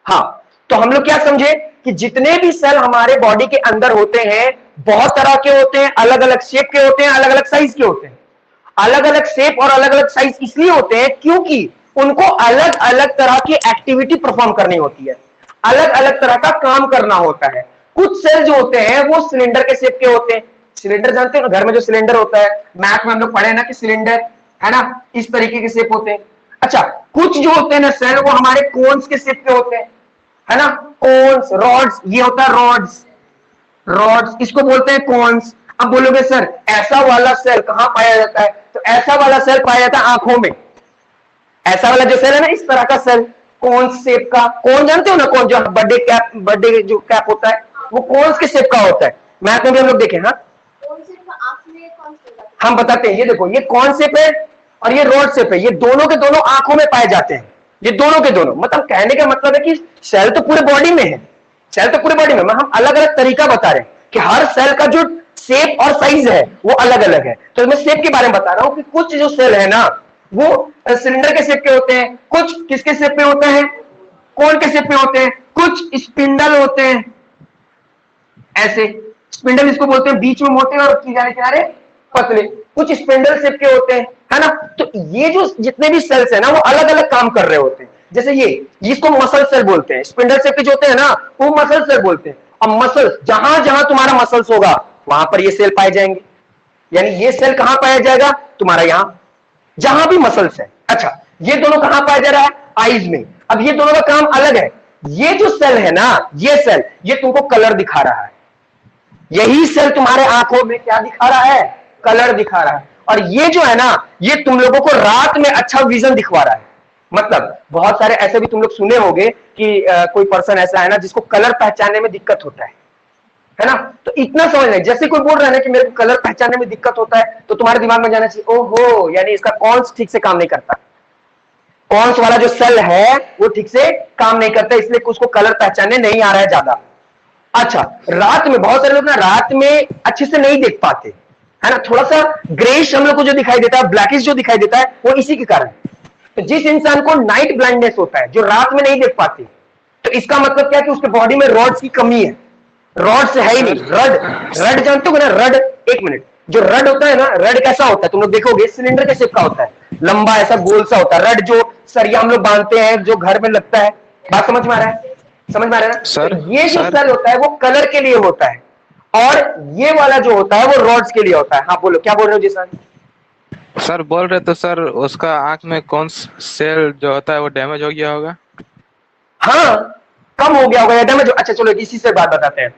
हाँ, तो हम लोग क्या समझे कि जितने भी सेल हमारे बॉडी के अंदर होते हैं बहुत तरह के होते हैं, अलग अलग शेप के होते हैं, अलग अलग साइज के होते हैं। अलग अलग शेप और अलग अलग साइज इसलिए होते हैं क्योंकि उनको अलग अलग तरह की एक्टिविटी परफॉर्म करनी होती है, अलग अलग तरह का काम करना होता है। कुछ सेल जो होते हैं वो सिलेंडर के शेप के होते हैं। सिलेंडर जानते हो ना, घर में जो सिलेंडर होता है, मैथ में हम लोग पढ़े ना कि सिलेंडर है ना, इस तरीके के शेप होते हैं। अच्छा, कुछ जो होते हैं ना सेल वो हमारे कोन्स के शेप के होते हैं, है ना, कोन्स, रॉड्स, ये होता है रॉड्स, रॉड्स इसको बोलते हैं कोन्स। अब बोलोगे सर ऐसा वाला सेल कहां पाया जाता है, तो ऐसा वाला सेल पाया जाता है आंखों में। ऐसा वाला जो सेल है ना, इस तरह का सेल, कोन शेप का, कोन जानते हो ना, कौन जो बर्थडे कैप, बर्थडे जो कैप होता है वो कोन के शेप का होता है। मैथ में भी हम लोग देखें। हाँ, हम बताते हैं, ये देखो ये कौन शेप है और ये रॉड शेप है, ये दोनों के दोनों आंखों में पाए जाते हैं। ये दोनों के दोनों, मतलब कहने का मतलब है कि सेल तो पूरे बॉडी में है, सेल तो पूरे बॉडी में, हम अलग अलग तरीका बता रहे हैं कि हर सेल का जो शेप और साइज है वो अलग अलग है। तो मैं शेप के बारे में बता रहा हूं कि कुछ जो सेल है ना वो सिलेंडर के शेप के होते हैं, कुछ किसके शेप में होते हैं, कोन के शेप में होते हैं, कुछ स्पिंडल होते हैं, ऐसे स्पिंडल इसको बोलते हैं, बीच में मोटे और किनारे किनारे पतले, कुछ स्पिंडल शेप के होते हैं, है ना। तो ये जो जितने भी सेल्स है ना वो अलग अलग काम कर रहे होते हैं। जैसे ये इसको मसल सेल बोलते हैं, स्पिंडल शेप के जो होते हैं ना वो मसल सेल बोलते हैं। अब मसल्स, जहां जहां तुम्हारा मसल्स होगा वहां पर ये सेल पाए जाएंगे, यानी ये सेल कहां पाया जाएगा, तुम्हारा यहां, जहां भी मसल्स है। अच्छा, ये दोनों कहां पाया जा रहा है, आईज में। अब ये दोनों का काम अलग है। ये जो सेल है ना, ये सेल ये तुमको कलर दिखा रहा है, यही सेल तुम्हारे आंखों में क्या दिखा रहा है, कलर दिखा रहा है। और ये जो है ना ये तुम लोगों को रात में अच्छा विजन दिखवा रहा है। मतलब बहुत सारे ऐसे भी तुम लोग सुने होंगे कि कोई पर्सन ऐसा है ना जिसको कलर पहचानने में दिक्कत होता है ना। तो इतना समझ लें, जैसे कोई बोल रहा है ना कि मेरे को कलर पहचानने में दिक्कत होता है, तो तुम्हारे दिमाग में जाना चाहिए ओहो, यानी इसका कॉन्स ठीक से काम नहीं करता, कॉन्स वाला जो सेल है वो ठीक से काम नहीं करता, इसलिए उसको कलर पहचानने नहीं आ रहा है ज्यादा। अच्छा, रात में बहुत सारे लोग ना रात में अच्छे से नहीं देख पाते, है ना, थोड़ा सा ग्रेइश हम लोग को जो दिखाई देता है, ब्लैकिश जो दिखाई देता है वो इसी के कारण। तो जिस इंसान को नाइट ब्लाइंडनेस होता है, जो रात में नहीं देख पाते, तो इसका मतलब क्या है कि उसके बॉडी में रॉड्स की कमी है, रॉड्स है ही नहीं। रड, रड जानते हो ना, रड, एक मिनट, जो रड होता है ना, रड कैसा होता है तुम लोग देखोगे, सिलेंडर के शेप का होता है, लंबा ऐसा गोल सा होता है। रड जो सरिया हम लोग बांधते हैं जो घर में लगता है, बात समझ में आ रहा है, समझ में आ रहा है ना। सर तो ये जो सेल होता है वो कलर के लिए होता है, और ये वाला जो होता है वो रॉड्स के लिए होता है। हाँ बोलो, क्या बोल रहे हो जी सर? सर बोल रहे तो सर उसका आंख में कौन सेल जो होता है वो डैमेज हो गया होगा। हाँ, कम हो गया होगा या डैमेज। अच्छा चलो इसी से बात बताते हैं।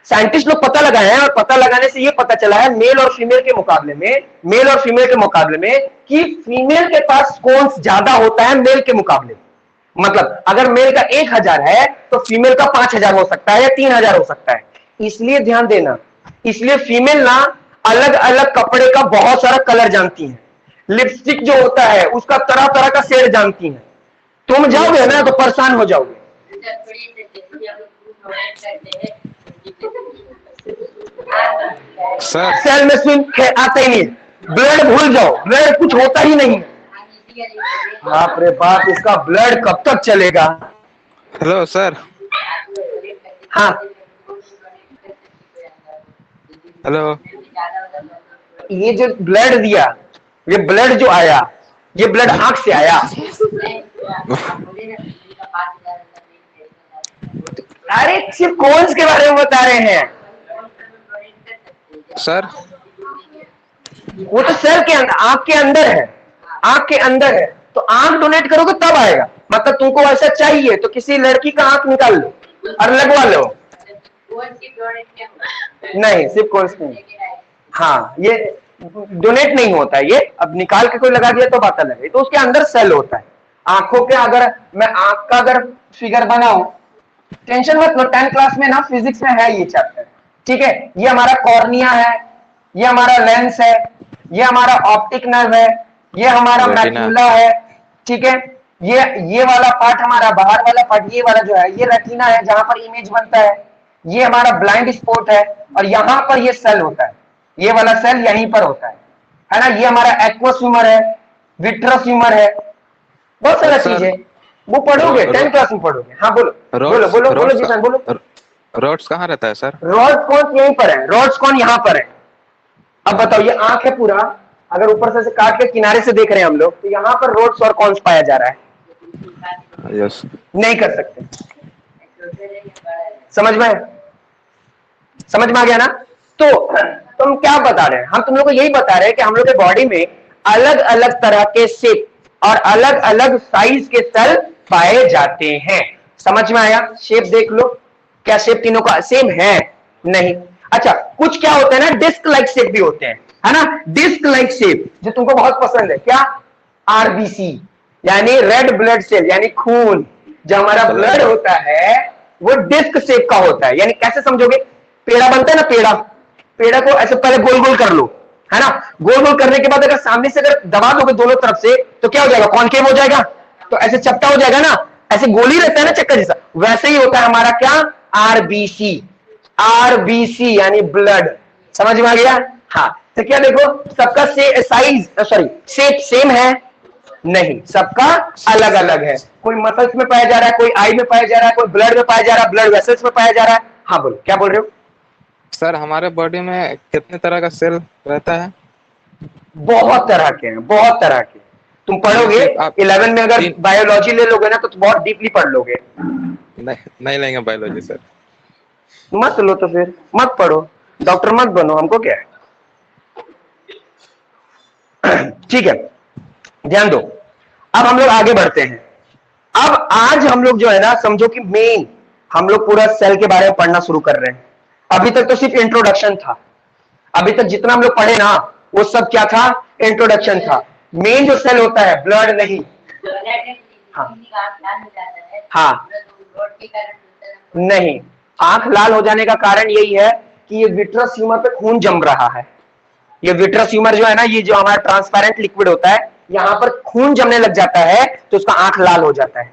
साइंटिस्ट लोग पता लगाए हैं, और पता लगाने से ये पता चला है मेल और फीमेल के मुकाबले में, मेल और फीमेल के मुकाबले में, कि फीमेल के पास कोन्स ज्यादा होता है मेल के मुकाबले। मतलब अगर मेल का 1000 है तो फीमेल का 5000 हो सकता है या 3000 हो सकता है। इसलिए ध्यान देना, इसलिए फीमेल ना अलग अलग कपड़े का बहुत सारा कलर जानती है, लिपस्टिक जो होता है उसका तरह तरह का शेड जानती है। तुम जाओगे ना तो परेशान हो जाओगे। सर सेल में स्विम आता ही नहीं, ब्लड भूल जाओ, ब्लड कुछ होता ही नहीं। बाप रे बाप, इसका ब्लड कब तक चलेगा। Hello sir. हाँ हेलो। ये जो ब्लड दिया, ये ब्लड जो आया, ये ब्लड आंख से आया। अरे सिर्फ कोन्स के बारे में बता रहे हैं सर वो तो सेल के अंदर, आंख के अंदर है, आंख के अंदर है। तो आंख डोनेट करोगे तब आएगा। मतलब तुमको ऐसा चाहिए तो किसी लड़की का आंख निकाल लो और लगवा लो। नहीं, सिर्फ कोन्स नहीं। हाँ, ये डोनेट नहीं होता है, ये अब निकाल के कोई लगा दिया तो बात अलग है, तो उसके अंदर सेल होता है। आंखों के, अगर मैं आंख का अगर फिगर बनाऊं, टेंशन मत लो, 10th क्लास में ना फिजिक्स में है ये चैप्टर, ठीक है। ये हमारा कॉर्निया है, ये हमारा लेंस है, ये हमारा ऑप्टिक नर्व है, ये हमारा मैक्यूला है, ठीक है। ये वाला पार्ट हमारा बाहर वाला पार्ट, ये वाला जो है ये रेटिना है जहां पर इमेज बनता है, ये हमारा ब्लाइंड स्पॉट है, और यहां पर ये सेल होता है, ये वाला सेल यहीं पर होता है ना। ये हमारा एक्वस ह्यूमर है, विट्रस ह्यूमर है, बहुत सारा चीज है। वो पढ़ोगे, रो- 10th क्लास में पढ़ोगे। हाँ बोलो बोलो रोड्स बोलो बोलो रोड्स जिसान बोलो। रोड्स कहाँ रहता है सर? रॉड कौन यहीं पर है, रॉड्स कौन यहाँ पर है। अब बताओ, ये आंख है पूरा, अगर ऊपर से काट के किनारे से देख रहे हैं हम लोग, तो यहाँ पर रोड्स और कौन पाया जा रहा है? यस। नहीं कर सकते। समझ में, समझ में आ गया ना? तो तुम क्या बता रहे हैं, हम तुम लोग को यही बता रहे हैं कि हम लोग के बॉडी में अलग अलग तरह के शेप और अलग अलग साइज के सेल पाए जाते हैं। समझ में आया? शेप देख लो, क्या शेप तीनों का सेम है? नहीं। अच्छा, कुछ क्या होते हैं ना, डिस्क लाइक शेप भी होते हैं, है ना? डिस्क लाइक शेप जो तुमको बहुत पसंद है, क्या? आरबीसी, यानी रेड ब्लड सेल, यानी खून। जो हमारा ब्लड होता है वो डिस्क शेप का होता है। यानी कैसे समझोगे? पेड़ा बनता है ना, पेड़ा, पेड़ा को ऐसे पहले गोल गोल कर लो, है ना? गोल गोल करने के बाद अगर सामने से अगर दबा दोगे दोनों तरफ से, तो क्या हो जाएगा? कॉनकेव हो जाएगा, तो ऐसे चपटा हो जाएगा ना, ऐसे गोली रहता है ना चक्कर जैसा, वैसे ही होता है हमारा क्या? आरबीसी। आरबीसी यानी ब्लड। समझ में आ गया? हाँ। तो क्या देखो, सबका साइज सॉरी शेप सेम है? नहीं, सबका अलग अलग है। कोई मसल्स में पाया जा रहा है, कोई आई में पाया जा रहा है, कोई ब्लड में पाया जा रहा है, ब्लड वेसल्स में पाया जा रहा है। हाँ बोलो, क्या बोल रहे हो? सर हमारे बॉडी में कितने तरह का सेल रहता है? बहुत तरह के हैं, बहुत तरह के। तुम पढ़ोगे सिर्फ आप 11 में, अगर तीन बायोलॉजी ले लोगे ना, तो बहुत डीपली पढ़ लोगे। नहीं लेंगे बायोलॉजी सर। मत लो तो फिर मत पढ़ो, डॉक्टर मत बनो, हमको क्या है। ठीक है, ध्यान दो। अब हम लोग आगे बढ़ते हैं। अब आज हम लोग जो है ना, समझो कि मेन हम लोग पूरा सेल के बारे में पढ़ना शुरू कर रहे हैं। अभी तक तो सिर्फ इंट्रोडक्शन था। अभी तक जितना हम लोग पढ़े ना, वो सब क्या था? इंट्रोडक्शन था। मेन जो सेल होता है, ब्लड नहीं। हाँ हाँ, नहीं, आंख लाल हो जाने का कारण यही है कि ये विट्रस ह्यूमर पे खून जम रहा है। ये विट्रस ह्यूमर जो है ना, ये जो हमारा ट्रांसपेरेंट लिक्विड होता है, यहां पर खून जमने लग जाता है, तो उसका आंख लाल हो जाता है।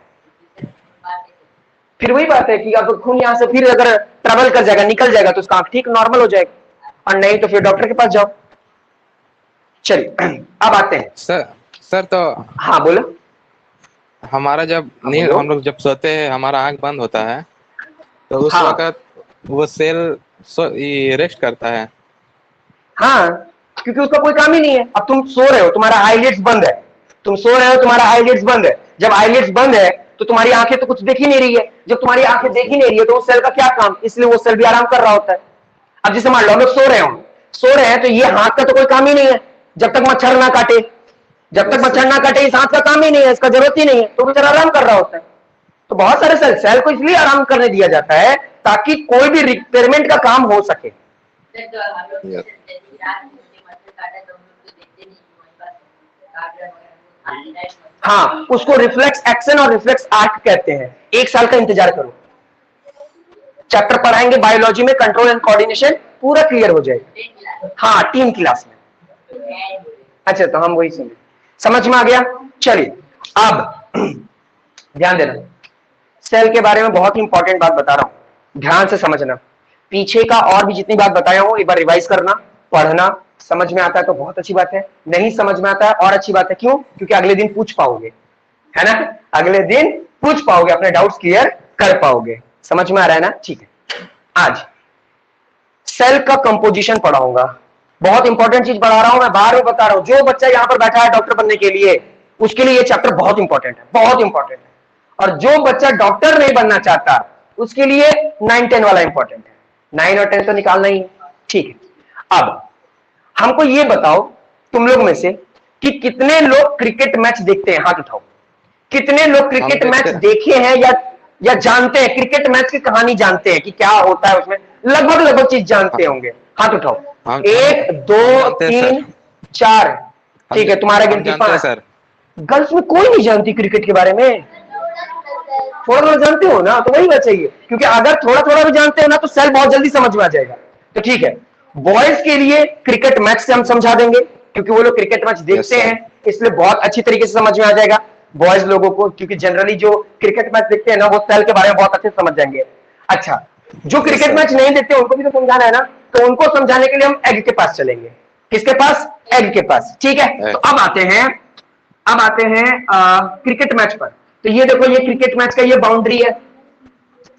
फिर वही बात है कि अब खून यहां से फिर अगर ट्रेवल कर जाएगा, निकल जाएगा, तो उसका आंख ठीक नॉर्मल हो जाएगा, और नहीं तो फिर डॉक्टर के पास जाओ। चलिए अब आते हैं। सर तो हाँ बोलो। हमारा जब हाँ, नींद बोलो। हम लोग जब सोते हैं, हमारा आंख बंद होता है, तो उस हाँ वक्त वो सेल रेस्ट करता है। हाँ, क्योंकि उसका कोई काम ही नहीं है। अब तुम सो रहे हो, तुम्हारा आईलिड्स बंद है, तुम सो रहे हो, तुम्हारा आईलिड्स बंद है। जब आईलिड्स बंद है तो तुम्हारी आंखें तो कुछ देख ही नहीं रही है। जब तुम्हारी आंखें देख ही नहीं रही है, तो उस सेल का क्या काम? इसलिए वो सेल भी आराम कर रहा होता है। अब जैसे मान लो हम लोग सो रहे हैं, तो ये हाथ का तो कोई काम ही नहीं है जब तक मच्छर ना काटे। जब तक मच्छर ना काटे, इस हाथ का काम ही नहीं है, इसका जरूरत ही नहीं है, तो बेचारा आराम कर रहा होता है। तो बहुत सारे सेल को इसलिए आराम करने दिया जाता है ताकि कोई भी रिपेयरमेंट का काम हो सके। हाँ, उसको रिफ्लेक्स एक्शन और रिफ्लेक्स आर्ट कहते हैं। 1 साल का इंतजार करो, चैप्टर पढ़ाएंगे बायोलॉजी में, कंट्रोल एंड कोऑर्डिनेशन, पूरा क्लियर हो जाएगा। हाँ, 3 क्लास में। अच्छा, तो हम वही सुने, समझ में आ गया? चलिए अब ध्यान देना, सेल के बारे में बहुत ही इंपॉर्टेंट बात बता रहा हूं, ध्यान से समझना। पीछे का और भी जितनी बात बताया हूं, एक बार रिवाइज करना, पढ़ना। समझ में आता है तो बहुत अच्छी बात है, नहीं समझ में आता है और अच्छी बात है। क्यों? क्योंकि अगले दिन पूछ पाओगे, है ना? अगले दिन पूछ पाओगे, अपने डाउट्स क्लियर कर पाओगे। समझ में आ रहा है ना? ठीक है। आज सेल का कंपोजिशन पढ़ाऊंगा, बहुत इंपॉर्टेंट चीज पढ़ा रहा हूं मैं, बार बार बता रहा हूं। जो बच्चा यहां पर बैठा है डॉक्टर बनने के लिए, उसके लिए ये चैप्टर बहुत इंपॉर्टेंट है, बहुत इंपॉर्टेंट है। और जो बच्चा डॉक्टर नहीं बनना चाहता, उसके लिए 9-10 वाला इंपॉर्टेंट है। 9 और 10 तो निकालना ही है। ठीक है, अब हमको ये बताओ तुम लोग में से कि कितने लोग क्रिकेट मैच देखते हैं? हाथ उठाओ। कितने लोग क्रिकेट मैच देखे हैं या जानते हैं? क्रिकेट मैच की कहानी जानते हैं कि क्या होता है उसमें? लगभग चीज जानते होंगे। हाथ उठाओ। 1 2 3 4। ठीक है, तुम्हारा गिनती 5। गर्ल्स में कोई नहीं जानती क्रिकेट के बारे में? थोड़ा थोड़ा जानते हो ना, तो वही बात चाहिए, क्योंकि अगर थोड़ा थोड़ा भी जानते हो ना, तो सेल बहुत जल्दी समझ में आ जाएगा। तो ठीक है, बॉयज के लिए क्रिकेट मैच से हम समझा देंगे, क्योंकि वो लोग क्रिकेट मैच देखते हैं, इसलिए बहुत अच्छी तरीके से समझ में आ जाएगा बॉयज लोगों को, क्योंकि जनरली जो क्रिकेट मैच देखते हैं ना, वो सेल के बारे में बहुत अच्छे से समझ जाएंगे। अच्छा, जो क्रिकेट मैच नहीं देखते उनको भी तो समझाना है ना, तो उनको समझाने के लिए हम एग के पास चलेंगे। किसके पास? एग के पास। ठीक है, तो अब आते हैं क्रिकेट मैच पर। तो ये देखो, ये क्रिकेट मैच का ये बाउंड्री है,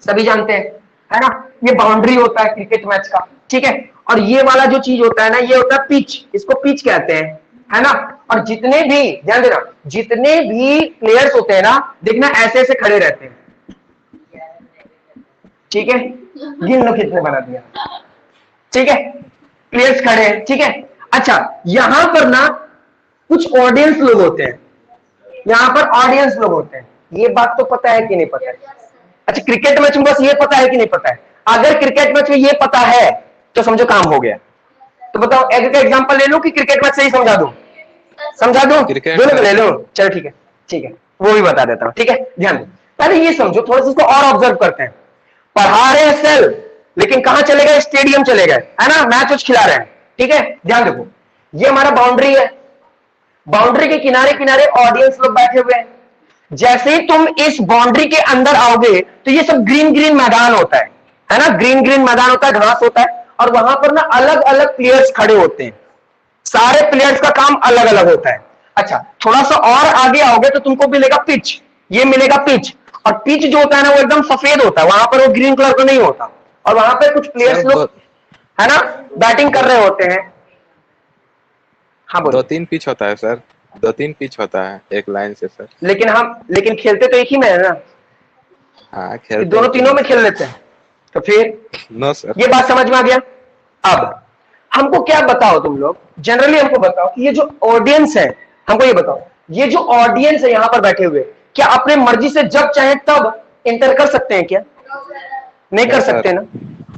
सभी जानते हैं, है ना, ये बाउंड्री होता है क्रिकेट मैच का, ठीक है। और ये वाला जो चीज होता है ना, ये होता है पिच, इसको पिच कहते हैं, है ना। और जितने भी, ध्यान देना, जितने भी प्लेयर्स होते हैं ना, देखना ऐसे ऐसे खड़े रहते हैं, ठीक है, गिन लो कितने बना दिया, ठीक है, प्लेयर्स खड़े हैं, ठीक है। अच्छा, यहां पर ना कुछ ऑडियंस लोग होते हैं, यहां पर ऑडियंस लोग होते हैं, ये बात तो पता है कि नहीं पता है? अच्छा, क्रिकेट मैच में बस ये पता है कि नहीं पता है? अगर क्रिकेट मैच में ये पता है तो समझो काम हो गया। तो बताओ, एक का एग्जांपल ले लो कि क्रिकेट मैच से ही समझा दूं, समझा दूं, दोनों को ले लो, चलो ठीक है, ठीक है, वो भी बता देता हूं, ठीक है। ध्यान दो, पहले ये समझो, थोड़ा सा इसको और ऑब्जर्व करते हैं। पढ़ा रहे हैं सेल, लेकिन कहां चले गए? स्टेडियम चले गए, है ना, मैच उच खिला रहे हैं, ठीक है। ध्यान देखो, ये हमारा बाउंड्री है, बाउंड्री के किनारे किनारे ऑडियंस लोग बैठे हुए हैं। जैसे ही तुम इस बाउंड्री के अंदर आओगे तो ये सब ग्रीन ग्रीन मैदान होता है ना, ग्रीन ग्रीन मैदान होता है, घास होता है, और वहां पर ना अलग अलग प्लेयर्स खड़े होते हैं, सारे प्लेयर्स का काम अलग अलग होता है। अच्छा, थोड़ा सा और आगे आओगे तो तुमको मिलेगा पिच, ये मिलेगा पिच, और पिच जो होता है ना वो एकदम सफेद होता है, वहां पर वो ग्रीन कलर का नहीं होता, और वहां पर कुछ प्लेयर्स लोग, है ना, बैटिंग कर रहे होते हैं। हाँ बोलो। 2-3 पिच होता है सर, 2-3 पिच होता है एक लाइन से सर। लेकिन खेलते तो एक ही में है ना, हाँ खेलते दोनों तीनों में खेल लेते हैं, तो फिर नो सर। ये बात समझ में आ गया। अब हमको क्या बताओ तुम लोग, जनरली हमको बताओ कि ये जो ऑडियंस है, हमको ये बताओ, ये जो ऑडियंस है यहां पर बैठे हुए, क्या अपने मर्जी से जब चाहे तब इंटर कर सकते हैं क्या? नहीं कर सकते ना।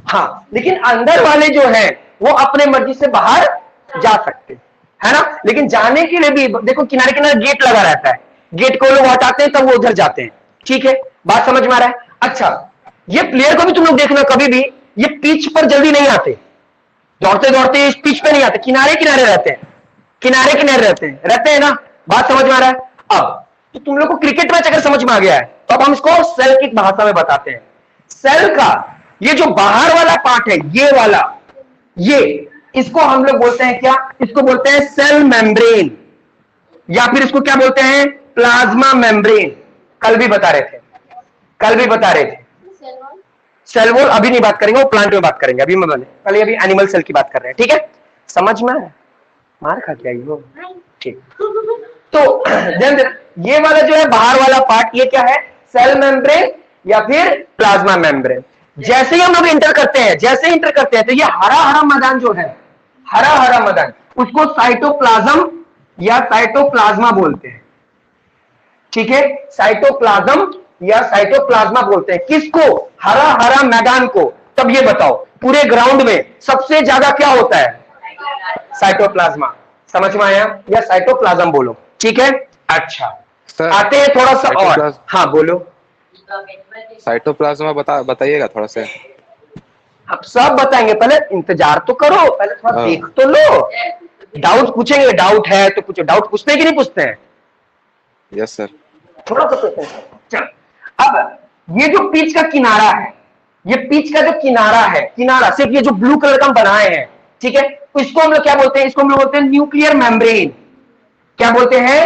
हाँ, लेकिन अंदर वाले जो हैं वो अपने मर्जी से बाहर जा सकते हैं, है ना। लेकिन जाने के लिए भी देखो, किनारे किनारे गेट लगा रहता है, गेट को लोग हटाते हैं तब वो उधर जाते हैं, ठीक है, बात समझ में आ रहा है। अच्छा, ये प्लेयर को भी तुम लोग देखना, कभी भी ये पिच पर जल्दी नहीं आते, दौड़ते दौड़ते इस पिच पे नहीं आते, किनारे किनारे रहते हैं, किनारे किनारे रहते हैं ना, बात समझ में आ रहा है। अब तो तुम लोग को क्रिकेट मैच अगर समझ में आ गया है तो अब हम इसको सेल की भाषा में बताते हैं। सेल का ये जो बाहर वाला पार्ट है, ये वाला, ये, इसको हम लोग बोलते हैं क्या? इसको बोलते हैं सेल मेम्ब्रेन, या फिर इसको क्या बोलते हैं? Plasma membrane. कल भी बता रहे थे, कल भी बता रहे थे। सेल वॉल अभी नहीं बात करेंगे, वो प्लांट में बात करेंगे, अभी मैं बोले कल अभी एनिमल सेल की बात कर रहे हैं, ठीक है, समझ में? मार खा के आई हो, ठीक। तो ध्यान देना, ये वाला जो है बाहर वाला पार्ट, ये क्या है? सेल मेम्ब्रेन या फिर प्लाज्मा मेम्ब्रेन। जैसे ही हम लोग इंटर करते हैं, जैसे ही इंटर करते हैं तो ये हरा हरा मैदान जो है, हरा हरा मैदान, उसको साइटोप्लाज्म या साइटोप्लाज्मा बोलते हैं, ठीक है, साइटोप्लाज्म या साइटोप्लाज्मा बोलते हैं किसको? हरा हरा मैदान को। तब ये बताओ, पूरे ग्राउंड में सबसे ज्यादा क्या होता है? साइटोप्लाज्मा। समझ में आया? या साइटोप्लाज्म बोलो, ठीक है। अच्छा सर, आते हैं थोड़ा सा और, हाँ बोलो। साइटोप्लाज्मा बताइएगा थोड़ा सा। अब सब बताएंगे, पहले इंतजार तो करो, पहले थोड़ा देख तो लो। डाउट पूछेंगे, डाउट है तो पूछो, डाउट पूछते हैं कि नहीं पूछते हैं? Yes sir. थोड़ा सा पूछते हैं। चल, अब ये जो पिच का किनारा है, ये पिच का जो किनारा है, किनारा सिर्फ ये जो ब्लू कलर का हम बनाए हैं, ठीक है, तो इसको हम लोग क्या बोलते हैं? इसको हम लोग बोलते हैं न्यूक्लियर मेम्ब्रेन। क्या बोलते हैं?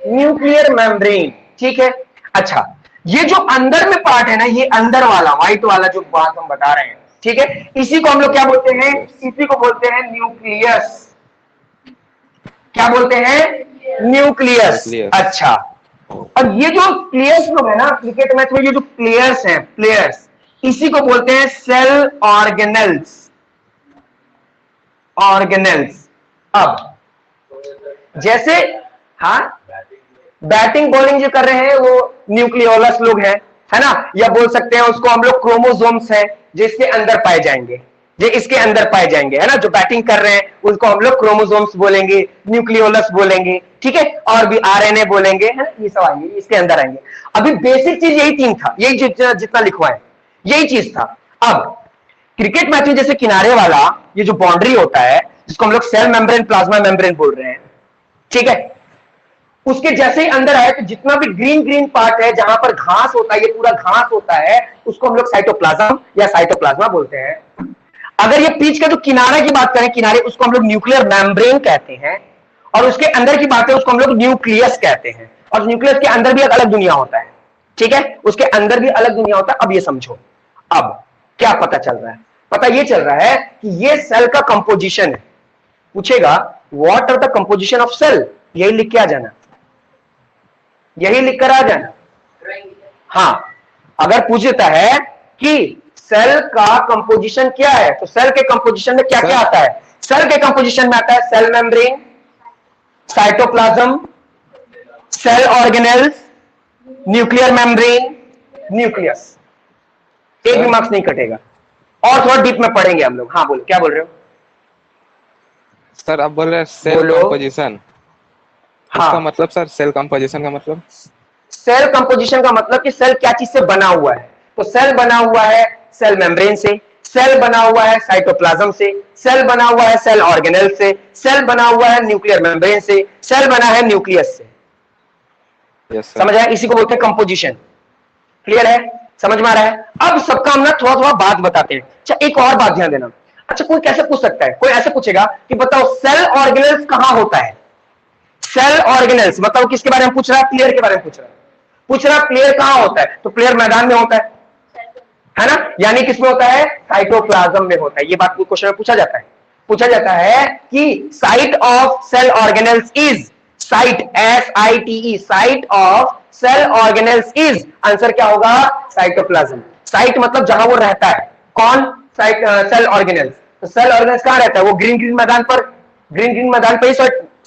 न्यूक्लियर मेम्ब्रेन, ठीक है। अच्छा, ये जो अंदर में पार्ट है ना, ये अंदर वाला व्हाइट वाला जो बात हम बता रहे हैं, ठीक है, इसी को हम लोग क्या बोलते हैं? इसी को बोलते हैं न्यूक्लियस। क्या बोलते हैं? न्यूक्लियस। अच्छा, और ये जो प्लेयर्स लोग है ना क्रिकेट मैच में, ये जो प्लेयर्स हैं, प्लेयर्स, इसी को बोलते हैं सेल ऑर्गेनेल्स। ऑर्गेनेल्स। अब जैसे, हाँ, बैटिंग बॉलिंग जो कर रहे हैं वो न्यूक्लियोलस लोग हैं, है ना, या बोल सकते हैं उसको हम लोग क्रोमोसोम्स हैं जो इसके अंदर पाए जाएंगे, जो इसके अंदर पाए जाएंगे, है ना, जो बैटिंग कर रहे हैं उनको हम लोग क्रोमोसोम्स बोलेंगे, न्यूक्लियोलस बोलेंगे, ठीक है, और भी आरएनए बोलेंगे, है ना, ये सब आएंगे, इसके अंदर आएंगे। अभी बेसिक चीज यही तीन था, यही जितना लिखवा है यही चीज था। अब क्रिकेट मैच में जैसे किनारे वाला ये जो बाउंड्री होता है, जिसको हम लोग सेल मेम्ब्रेन प्लाज्मा मेम्ब्रेन बोल रहे हैं, ठीक है, उसके जैसे ही अंदर आए तो जितना भी ग्रीन ग्रीन पार्ट है, जहां पर घास होता है, ये पूरा घास होता है, उसको हम लोग साइटोप्लाज्म या साइटोप्लाज्मा बोलते हैं। अगर ये पिच का जो किनारे की बात करें, किनारे, उसको हम लोग न्यूक्लियर मेम्ब्रेन कहते हैं, और उसके अंदर की बात है उसको हम लोग न्यूक्लियस कहते हैं। और न्यूक्लियस के अंदर भी एक अलग दुनिया होता है, ठीक है, उसके अंदर भी अलग दुनिया होता है। अब ये समझो, अब क्या पता चल रहा है? पता ये चल रहा है कि ये सेल का कंपोजिशन है। पूछेगा what are the composition of cell, यही लिख के आ जाना, यही लिख कर आ जाना। हाँ, अगर पूछ देता है कि सेल का कंपोजिशन क्या है, तो सेल के कंपोजिशन में क्या क्या आता है? सेल के कंपोजिशन में आता है cell membrane, cytoplasm, cell organelles, nuclear membrane, nucleus. एक भी मार्क्स नहीं कटेगा। और थोड़ा डीप में पढ़ेंगे हम लोग। हाँ बोलो, क्या बोल रहे हो? सर आप बोल रहे हैं सेल बोलो। कंपोजिशन, हाँ, उसका मतलब सर सेल कंपोजिशन का मतलब? सेल कंपोजिशन का मतलब कि सेल क्या चीज से बना हुआ है। तो सेल बना हुआ है सेल मेम्ब्रेन से, सेल बना हुआ है साइटोप्लाज्म से, सेल बना हुआ है सेल ऑर्गेनेल से, सेल बना हुआ है न्यूक्लियर मेम्ब्रेन से, सेल बना है न्यूक्लियस से। Yes sir. समझ आया? इसी को बोलते हैं कंपोजिशन। क्लियर है? समझ में आ रहा है? अब सबका हम ना थोड़ा थोड़ा बात बताते हैं। अच्छा, एक और बात ध्यान देना। अच्छा, कोई कैसे पूछ सकता है, कोई ऐसे पूछेगा कि बताओ सेल ऑर्गेनेल्स कहां होता है? सेल ऑर्गेनेल्स मतलब किसके बारे में पूछ रहा है? प्लेयर के बारे में पूछ रहा है प्लेयर कहां होता है? तो प्लेयर मैदान में होता है ना? यानी किसमें होता है? साइटोप्लाज्म में होता है। ये बात क्वेश्चन में पूछा जाता है कि site of cell organelles is, site SITE, site of cell organelles is, answer क्या होगा? साइटोप्लाज्म। साइट मतलब जहां वो रहता है। कौन? Site cell organelles. तो सेल ऑर्गेनेल्स कहां रहता है? वो ग्रीन ग्रीन मैदान पर, ग्रीन ग्रीन मैदान पर ही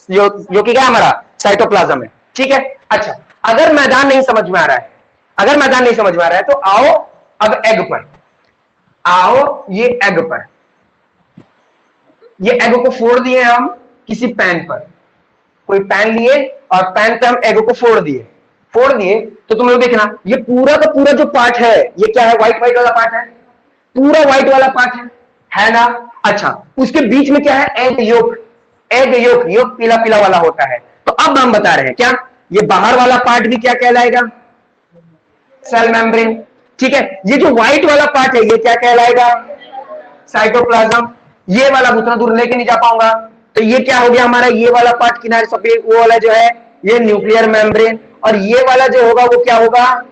जो कि क्या है हमारा? साइटोप्लाज्म है। ठीक है। अच्छा, अगर मैदान नहीं समझ में आ रहा है, अगर मैदान नहीं समझ में आ रहा है तो आओ अब एग पर आओ। ये एग पर, ये एग को फोड़ दिए हम किसी पैन पर, कोई पैन लिए और पैन पे हम एग को फोड़ दिए तो तुम लोग देखना, ये पूरा का पूरा जो पार्ट है ये क्या है? व्हाइट व्हाइट वाला पार्ट है, पूरा व्हाइट वाला पार्ट है ना? अच्छा, उसके बीच में क्या है? Egg yolk. एग योक, योक पीला पीला वाला होता है। तो अब हम बता रहे हैं क्या, ये बाहर वाला पार्ट भी क्या कहलाएगा? Cell membrane. ठीक है, ये जो व्हाइट वाला पार्ट है ये क्या कहलाएगा? साइटोप्लाज्म। ये वाला उतना दूर लेके नहीं जा पाऊंगा, तो ये क्या हो गया हमारा? ये वाला पार्ट किनारे सफेद वो वाला जो है ये न्यूक्लियर मेम्ब्रेन, और ये वाला जो होगा वो क्या होगा?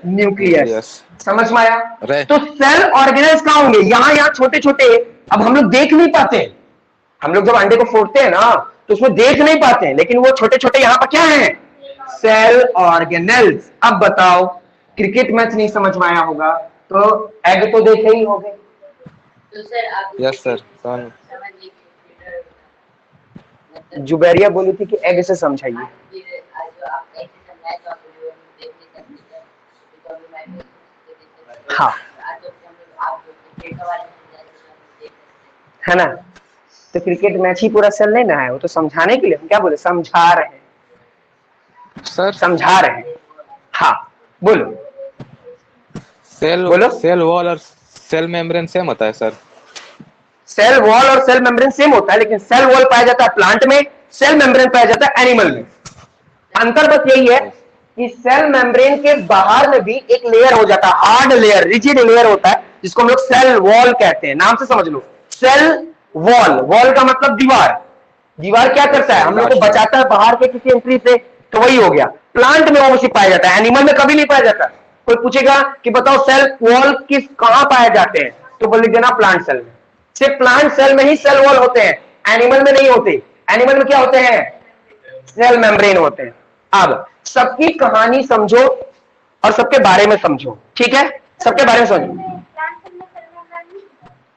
न्यूक्लियस। समझ में आया? तो सेल ऑर्गेनेल्स कहां होंगे? यहां छोटे छोटे। अब हम लोग देख नहीं पाते, हम लोग जब अंडे को फोड़ते हैं ना तो उसमें देख नहीं पाते हैं, लेकिन वो छोटे छोटे यहां पर क्या है? Cell organelles. अब बताओ, क्रिकेट मैच नहीं समझ में आया होगा तो एग तो देखे ही होंगे। तो सर आप यस सर। समझ लीजिए, जुबैरिया बोली थी कि एग से समझाइए। जो आप ऐसे समझाए तो आप वीडियो में देख नहीं सकते, तो अभी मैं भी हाँ, आज जो आप जो क्रिकेट वाले समझाए तो हम देख सकते है ना? तो क्रिकेट मैच ही पूरा सेल नहीं ना है, वो तो समझाने के लिए हम क्या बोले? समझा रहे हैं, सर समझा रहे हैं। हाँ बोलो। बोलो। सेल वॉल और सेल मेम्ब्रेन सेम होता है सर? सेल वॉल और सेल मेम्ब्रेन सेम होता है, लेकिन सेल वॉल पाया जाता है प्लांट में, सेल मेम्ब्रेन पाया जाता है एनिमल में। अंतर बस यही है कि सेल मेम्ब्रेन के बाहर में भी एक लेयर हो जाता है, हार्ड लेयर, रिजिड लेयर होता है, जिसको हम लोग सेल वॉल कहते हैं। नाम से समझ लो, सेल वॉल। वॉल का मतलब दीवार। दीवार क्या करता है? हम लोग को बचाता है बाहर के किसी एंट्री से, तो वही हो गया। प्लांट में वो उसी पाया जाता है, एनिमल में कभी नहीं पाया जाता। कोई पूछेगा कि बताओ सेल वॉल किस कहां पाए जाते हैं, तो बोल देना प्लांट सेल में। सिर्फ प्लांट सेल में ही सेल वॉल होते हैं, एनिमल में नहीं होते। एनिमल में क्या होते हैं? सेल मेम्ब्रेन होते हैं। अब सबकी कहानी समझो और सबके बारे में समझो, ठीक है? सबके बारे में समझो।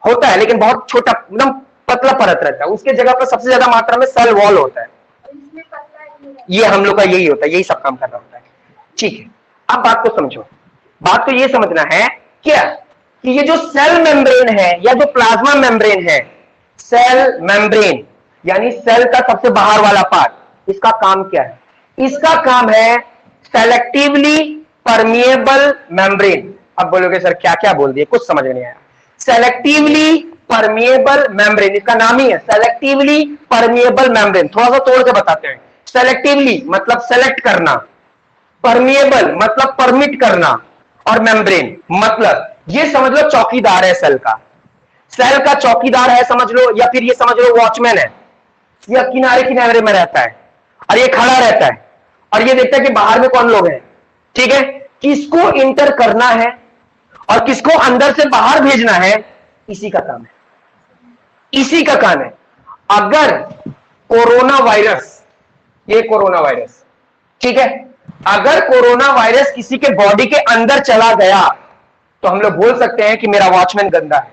होता है लेकिन बहुत छोटा, एकदम पतला परत रहता है, उसके जगह पर सबसे ज्यादा मात्रा में सेल वॉल होता है। ये हम लोग का यही होता है, यही सब काम कर रहा होता है। ठीक है, अब बात को समझो। बात को ये समझना है क्या कि ये जो सेल मेम्ब्रेन है या जो प्लाज्मा मेम्ब्रेन है, सेल मेम्ब्रेन यानी सेल का सबसे बाहर वाला पार्ट, इसका काम क्या है? इसका काम है सेलेक्टिवली परमिएबल मेम्ब्रेन। अब बोलोगे सर क्या क्या बोल दिए, कुछ समझ नहीं आया। सेलेक्टिवली परमिएबल मेम्ब्रेन, इसका नाम ही है सेलेक्टिवली परमिएबल मेम्ब्रेन। थोड़ा सा तोड़ के बताते हैं। सेलेक्टिवली मतलब सेलेक्ट करना, परमिएबल मतलब परमिट करना, और मेम्ब्रेन मतलब ये समझ लो चौकीदार है सेल का। सेल का चौकीदार है समझ लो, या फिर ये समझ लो वॉचमैन है। ये किनारे किनारे में रहता है और ये खड़ा रहता है और ये देखता है कि बाहर में कौन लोग हैं। ठीक है, किसको इंटर करना है और किसको अंदर से बाहर भेजना है, इसी का काम है, इसी का काम है। अगर कोरोना वायरस, ये कोरोना वायरस, ठीक है, अगर कोरोना वायरस किसी के बॉडी के अंदर चला गया तो हम लोग बोल सकते हैं कि मेरा वॉचमैन गंदा है,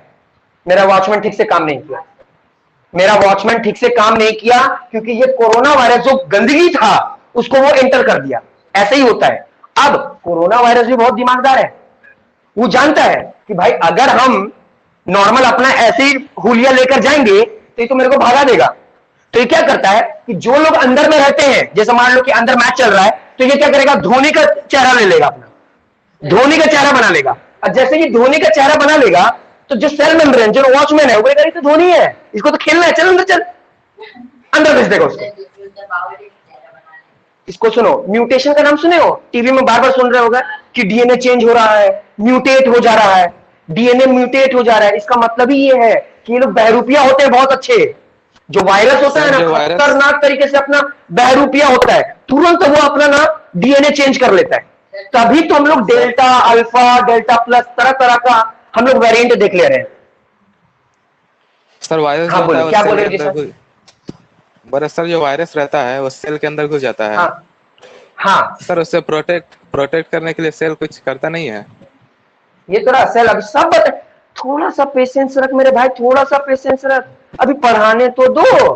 मेरा वॉचमैन ठीक से काम नहीं किया, मेरा वॉचमैन ठीक से काम नहीं किया, क्योंकि ये कोरोना वायरस जो गंदगी था उसको वो एंटर कर दिया। ऐसे ही होता है। अब कोरोना वायरस भी बहुत दिमागदार है, वो जानता है कि भाई अगर हम नॉर्मल अपना ऐसे ही हुलिया लेकर जाएंगे तो ये तो मेरे को भागा देगा। तो ये क्या करता है कि जो लोग अंदर में रहते हैं, जैसे मान लो कि अंदर मैच चल रहा है, तो ये क्या करेगा, धोनी का चेहरा ले लेगा, अपना धोनी का चेहरा बना लेगा। और जैसे ही धोनी का चेहरा बना लेगा तो जो सेल मेंब्रेन, जो वॉचमैन है, वो कहेगा तो धोनी है, इसको तो खेलना है, चल अंदर चल, अंदर भेज देगा उसको। इसको सुनो, म्यूटेशन का नाम सुने हो, टीवी में बार बार सुन रहे होगा कि डीएनए चेंज हो रहा है, म्यूटेट हो जा रहा है, डीएनए म्यूटेट हो जा रहा है। इसका मतलब ही ये है कि ये लोग बहरूपिया होते हैं बहुत अच्छे। जो वायरस होता है ना, खतरनाक तरीके से अपना बहरूपिया होता है, तुरंत वो अपना ना डीएनए चेंज कर लेता है। तभी तो हम लोग डेल्टा, अल्फा, डेल्टा प्लस, तरह तरह का हम लोग वेरिएंट देख ले रहे हैं। सर वायरस हाँ बोले, क्या बोले जी सर? बरस सर जो वायरस रहता है वो सेल के अंदर घुस जाता है। हाँ हाँ सर उससे प्रोटेक्ट करने के लिए सेल कुछ करता नहीं है। ये तेरा सेल अभी सब बता, थोड़ा सा पेशेंस रख मेरे भाई, थोड़ा सा पेशेंस रख, अभी पढ़ाने तो दो,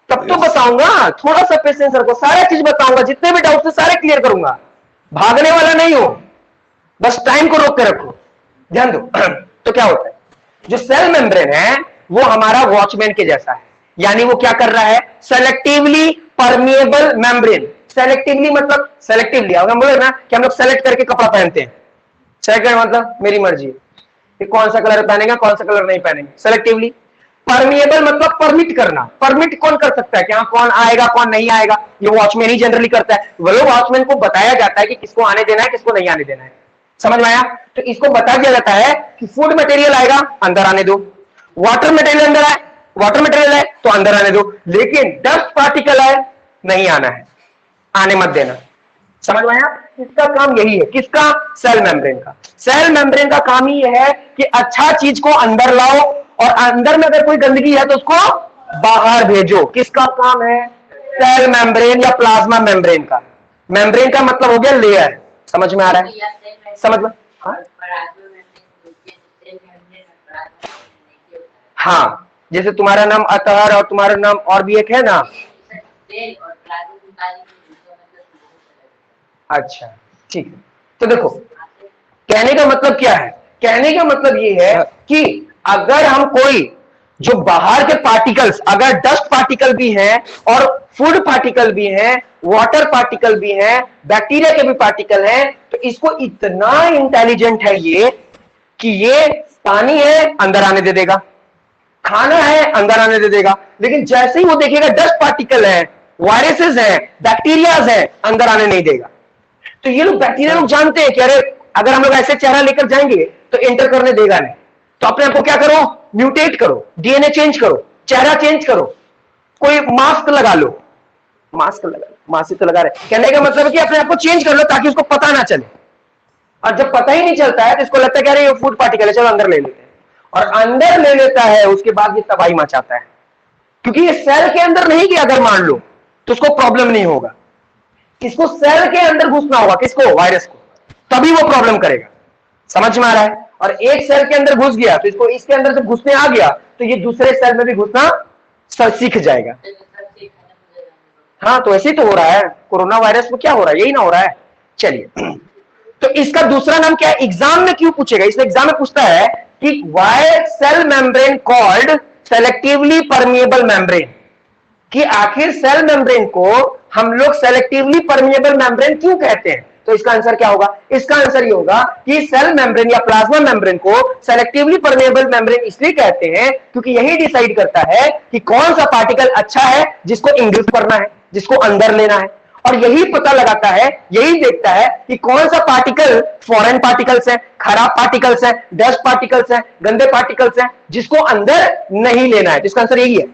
तब तो बताऊंगा। थोड़ा सा पेशेंस रखो, सारा चीज बताऊंगा, जितने भी डाउट है सारे क्लियर करूंगा, भागने वाला नहीं हो, बस टाइम को रोक के रखो, ध्यान दो। तो क्या होता है, जो सेल मेम्ब्रेन है वो हमारा वॉचमैन के जैसा है, यानी वो क्या कर रहा है, सेलेक्टिवली परमिएबल मेम्ब्रेन। सेलेक्टिवली मतलब सेलेक्टिवली, अगर हम बोले ना कि हम लोग सेलेक्ट करके कपड़ा पहनते हैं, सेलेक्ट मतलब मेरी मर्जी है कि कौन सा कलर पहनेंगे कौन सा कलर नहीं पहनेंगे, सेलेक्टिवली। परमिएबल मतलब परमिट करना, परमिट कौन कर सकता है कि हाँ कौन आएगा कौन नहीं आएगा, ये वॉचमैन ही जनरली करता है। वो वॉचमैन को बताया जाता है कि किसको आने देना है किसको नहीं आने देना है, समझ में आया? तो इसको बता दिया जाता है कि फूड मटेरियल आएगा अंदर आने दो, वाटर मटेरियल अंदर आए, वाटर मटेरियल है तो अंदर आने दो, लेकिन डस्ट पार्टिकल है नहीं आना है, आने मत देना, समझ में आया? इसका काम यही है, किसका, सेल मेम्ब्रेन का। सेल मेम्ब्रेन का काम ही यह है कि अच्छा चीज को अंदर लाओ और अंदर में अगर कोई गंदगी है तो उसको बाहर भेजो। किसका काम है, सेल मेम्ब्रेन या प्लाज्मा मेम्ब्रेन का। मेम्ब्रेन का मतलब हो गया लेयर, समझ में आ रहा है? समझ में? हाँ, जैसे तुम्हारा नाम अतहर और तुम्हारा नाम और भी एक है ना। अच्छा ठीक है, तो देखो कहने का मतलब क्या है, कहने का मतलब ये है कि अगर हम कोई जो बाहर के पार्टिकल्स, अगर डस्ट पार्टिकल भी हैं और फूड पार्टिकल भी हैं, वाटर पार्टिकल भी हैं, बैक्टीरिया के भी पार्टिकल हैं, तो इसको इतना इंटेलिजेंट है ये कि ये पानी है अंदर आने दे देगा, खाना है अंदर आने दे देगा, लेकिन जैसे ही वो देखेगा डस्ट पार्टिकल है, वायरसेस हैं, बैक्टीरियाज हैं, अंदर आने नहीं देगा। तो ये लोग बैक्टीरिया लोग जानते हैं कि अरे अगर हम लोग ऐसे चेहरा लेकर जाएंगे तो एंटर करने देगा नहीं, तो अपने आप को क्या करो, म्यूटेट करो, डीएनए चेंज करो, चेहरा चेंज करो, कोई मास्क लगा लो, मास्क लगा लो, मास्क तो लगा रहे, कहने का मतलब है कि अपने आप को चेंज कर लो ताकि उसको पता ना चले। और जब पता ही नहीं चलता है तो इसको लगता है कि अरे ये फूड पार्टिकल है, चलो अंदर ले लेते हैं, और अंदर ले लेता है, उसके बाद ये तबाही मचाता है, क्योंकि ये सेल के अंदर नहीं गया अगर मान लो तो उसको प्रॉब्लम नहीं होगा, इसको सेल के अंदर घुसना होगा, किसको, वायरस को, तभी वो प्रॉब्लम करेगा, समझ में आ रहा है? और एक सेल के अंदर घुस गया तो इसको इसके अंदर से घुसने आ गया तो ये दूसरे सेल में भी घुसना सीख जाएगा। हाँ, तो ऐसे ही तो हो रहा है कोरोना वायरस में, क्या हो रहा है, यही ना हो रहा है। चलिए, तो इसका दूसरा नाम क्या है, एग्जाम में क्यों पूछेगा, इसलिए एग्जाम में पूछता है कि why cell membrane called selectively permeable membrane, कि आखिर सेल मेम्ब्रेन को हम लोग सेलेक्टिवली परमिएबल मेम्ब्रेन क्यों कहते हैं। तो इसका आंसर क्या होगा, इसका आंसर ये होगा कि सेल मेम्ब्रेन या प्लाज्मा मेम्ब्रेन को सेलेक्टिवली परमिएबल मेम्ब्रेन इसलिए कहते हैं क्योंकि यही डिसाइड करता है कि कौन सा पार्टिकल अच्छा है जिसको इंग्यूस करना है, जिसको अंदर लेना है, और यही पता लगाता है, यही देखता है कि कौन सा पार्टिकल फॉरेन पार्टिकल्स है, खराब पार्टिकल्स है, डस्ट पार्टिकल्स है, गंदे पार्टिकल्स है, जिसको अंदर नहीं लेना है। तो इसका आंसर यही है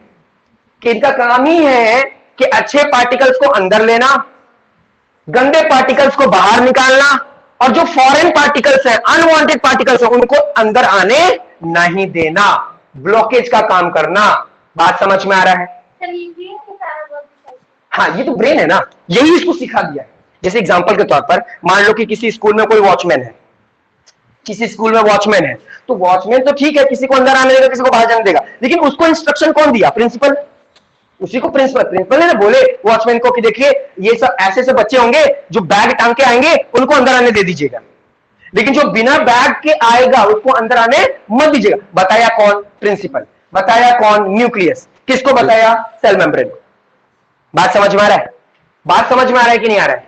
कि इनका काम ही है कि अच्छे पार्टिकल्स को अंदर लेना, गंदे पार्टिकल्स को बाहर निकालना, और जो फॉरेन पार्टिकल्स हैं, अनवांटेड पार्टिकल्स हैं, उनको अंदर आने नहीं देना, ब्लॉकेज का काम करना। बात समझ में आ रहा है? हाँ, ये तो ब्रेन है ना, यही इसको सिखा दिया है। जैसे एग्जांपल के तौर पर मान लो कि किसी स्कूल में कोई वॉचमैन है, किसी स्कूल में वॉचमैन है, तो वॉचमैन तो ठीक है, किसी को अंदर आने देगा, किसी को बाहर जाने देगा, लेकिन उसको इंस्ट्रक्शन कौन दिया? प्रिंसिपल। उसी को प्रिंसिपल ने बोले वॉचमैन को कि देखिए ये सब ऐसे ऐसे बच्चे होंगे जो बैग टांग के आएंगे, उनको अंदर आने दे दीजिएगा, लेकिन जो बिना बैग के आएगा उसको अंदर आने मत दीजिएगा। बताया कौन? प्रिंसिपल। बताया कौन? न्यूक्लियस। किसको बताया? Cell membrane. बात समझ में आ रहा है? बात समझ में आ रहा है कि नहीं आ रहा है?